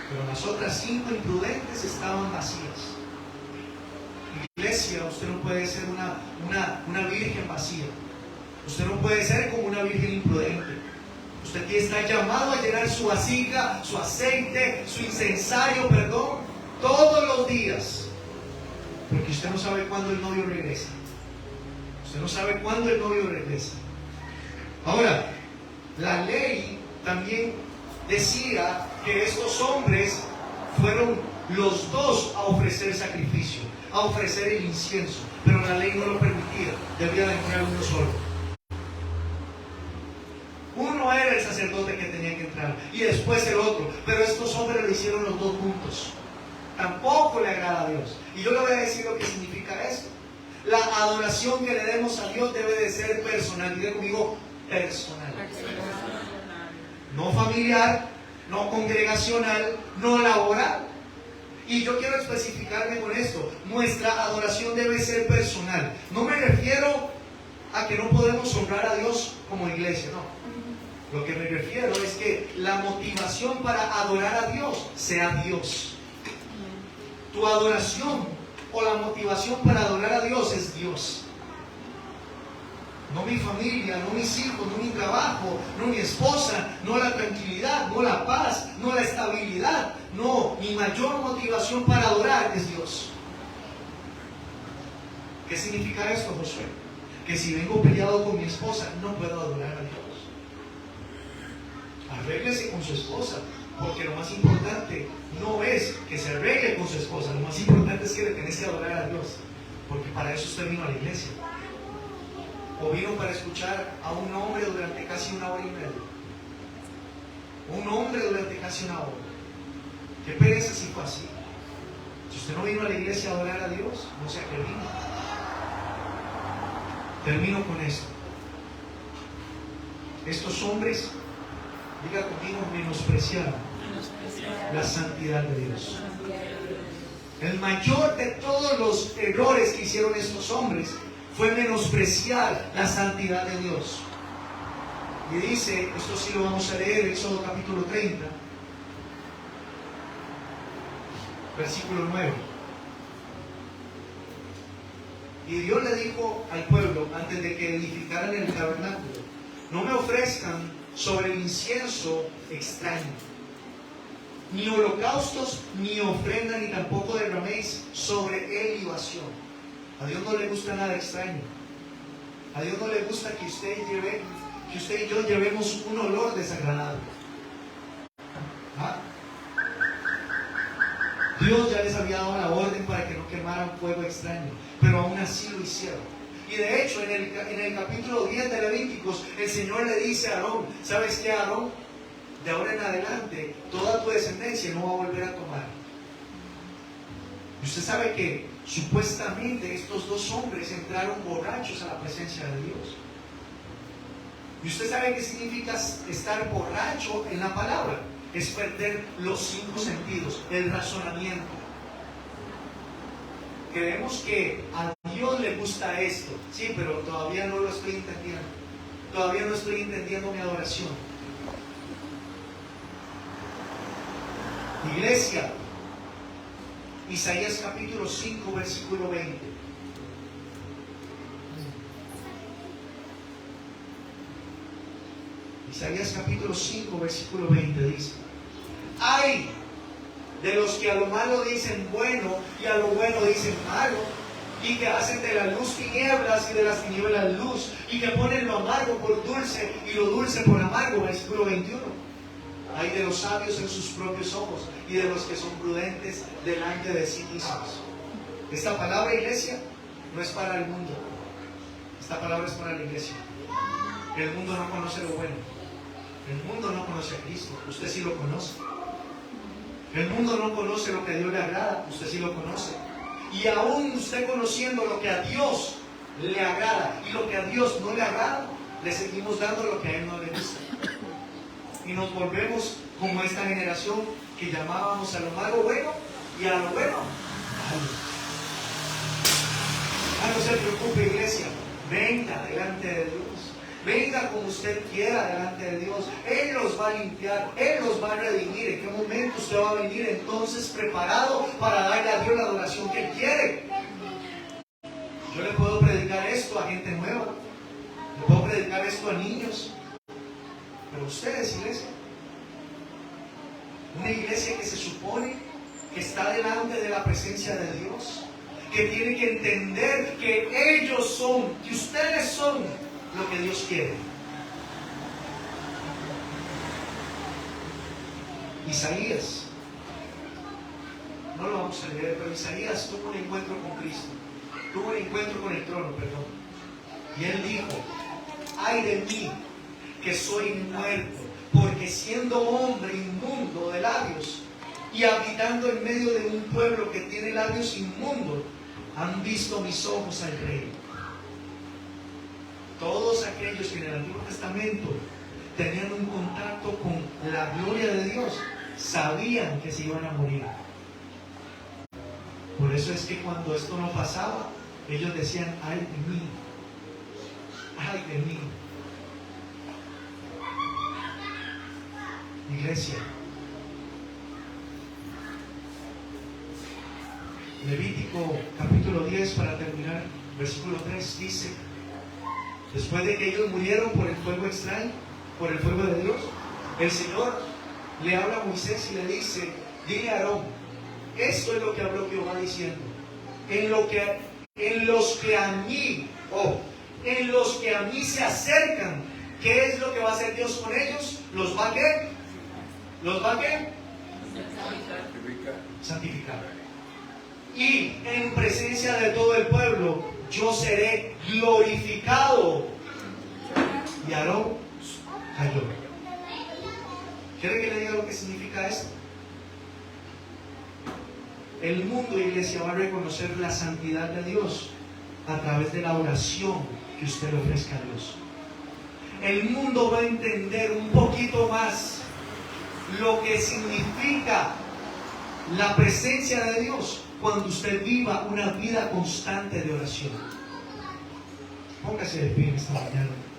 Pero las otras 5 imprudentes estaban vacías. Iglesia, usted no puede ser una virgen vacía. Usted no puede ser como una virgen imprudente. Usted está llamado a llenar su vasija, su aceite, su incensario, todos los días. Porque usted no sabe cuándo el novio regresa. Usted no sabe cuándo el novio regresa. Ahora, la ley también decía que estos hombres fueron los dos a ofrecer sacrificio, a ofrecer el incienso, pero la ley no lo permitía, debía de entrar uno solo. Uno era el sacerdote que tenía que entrar y después el otro, pero estos hombres lo hicieron los dos juntos. Tampoco le agrada a Dios. Y yo le voy a decir lo que significa esto. La adoración que le demos a Dios debe de ser personal. Diga conmigo: personal. No familiar, no congregacional, no laboral. Y yo quiero especificarme con esto: nuestra adoración debe ser personal. No me refiero a que no podemos honrar a Dios como iglesia, no. Lo que me refiero es que la motivación para adorar a Dios sea Dios. Tu adoración o la motivación para adorar a Dios es Dios. No mi familia, no mis hijos, no mi trabajo, no mi esposa, no la tranquilidad, no la paz, no la estabilidad. No, mi mayor motivación para adorar es Dios. ¿Qué significa esto, Josué? Que si vengo peleado con mi esposa, no puedo adorar a Dios. Arréglese con su esposa, porque lo más importante no es que se arregle con su esposa, lo más importante es que le tenés que adorar a Dios, porque para eso usted vino a la iglesia. O vino para escuchar a un hombre durante casi 1 hora y media. Un hombre durante casi 1 hora. Qué pereza si fue así. Si usted no vino a la iglesia a adorar a Dios, no sé a qué vino. Termino con esto. Estos hombres, diga conmigo, menospreciaron la santidad de Dios. El mayor de todos los errores que hicieron estos hombres fue menospreciar la santidad de Dios. Y dice, esto sí lo vamos a leer, Éxodo capítulo 30, versículo 9. Y Dios le dijo al pueblo, antes de que edificaran el tabernáculo: no me ofrezcan sobre el incienso extraño, ni holocaustos, ni ofrenda, ni tampoco derraméis sobre él libación. A Dios no le gusta nada extraño. A Dios no le gusta que usted y yo llevemos un olor desagradable. ¿Ah? Dios ya les había dado la orden para que no quemaran fuego extraño, pero aún así lo hicieron. Y de hecho, en el capítulo 10 de Levíticos, el Señor le dice a Aarón: ¿sabes qué, Aarón? De ahora en adelante, toda tu descendencia no va a volver a tomar. Y usted sabe que supuestamente estos dos hombres entraron borrachos a la presencia de Dios. Y usted sabe qué significa estar borracho en la palabra. Es perder los 5 sentidos, el razonamiento. Creemos que a Dios le gusta esto. Sí, pero todavía no lo estoy entendiendo. Todavía no estoy entendiendo mi adoración. Iglesia, Isaías capítulo 5, versículo 20. Isaías capítulo 5, versículo 20 dice: ay de los que a lo malo dicen bueno y a lo bueno dicen malo, y que hacen de la luz tinieblas y de las tinieblas luz, y que ponen lo amargo por dulce y lo dulce por amargo. Versículo 21. Ay de los sabios en sus propios ojos y de los que son prudentes delante de sí mismos. Esta palabra, iglesia, no es para el mundo. Esta palabra es para la iglesia. El mundo no conoce lo bueno. El mundo no conoce a Cristo. Usted sí lo conoce. El mundo no conoce lo que a Dios le agrada. Usted sí lo conoce. Y aún usted conociendo lo que a Dios le agrada y lo que a Dios no le agrada, le seguimos dando lo que a Él no le gusta. Y nos volvemos como esta generación que llamábamos a lo malo bueno y a lo bueno malo. No se preocupe, iglesia. Venga delante de Dios. Venga como usted quiera delante de Dios. Él los va a limpiar. Él los va a redimir. ¿En qué momento usted va a venir entonces preparado para darle a Dios la adoración que Él quiere? Yo le puedo predicar esto a gente nueva. Le puedo predicar esto a niños. Pero ustedes, iglesia, una iglesia que se supone que está delante de la presencia de Dios, que tiene que entender que ellos son, que ustedes son lo que Dios quiere. Isaías, no lo vamos a leer, pero Isaías tuvo un encuentro con Cristo, tuvo un encuentro con el trono, perdón. Y él dijo: ay de mí, que soy muerto, porque siendo hombre inmundo de labios y habitando en medio de un pueblo que tiene labios inmundos, han visto mis ojos al Rey. Todos aquellos que en el Antiguo Testamento tenían un contacto con la gloria de Dios, sabían que se iban a morir. Por eso es que cuando esto no pasaba, ellos decían: ay de mí, ay de mí. Iglesia, Levítico capítulo 10, para terminar, versículo 3 dice: después de que ellos murieron por el fuego extraño, por el fuego de Dios, el Señor le habla a Moisés y le dice: dile a Aarón, esto es lo que habló Jehová diciendo: en los que a mí se acercan, ¿qué es lo que va a hacer Dios con ellos? ¿Los va a qué? ¿Los va a qué? Santificar. Y en presencia de todo el pueblo, yo seré glorificado. Y Aarón cayó. ¿Quiere que le diga lo que significa esto? El mundo, iglesia, va a reconocer la santidad de Dios a través de la oración que usted le ofrezca a Dios. El mundo va a entender un poquito más lo que significa la presencia de Dios cuando usted viva una vida constante de oración. Póngase de pie esta mañana.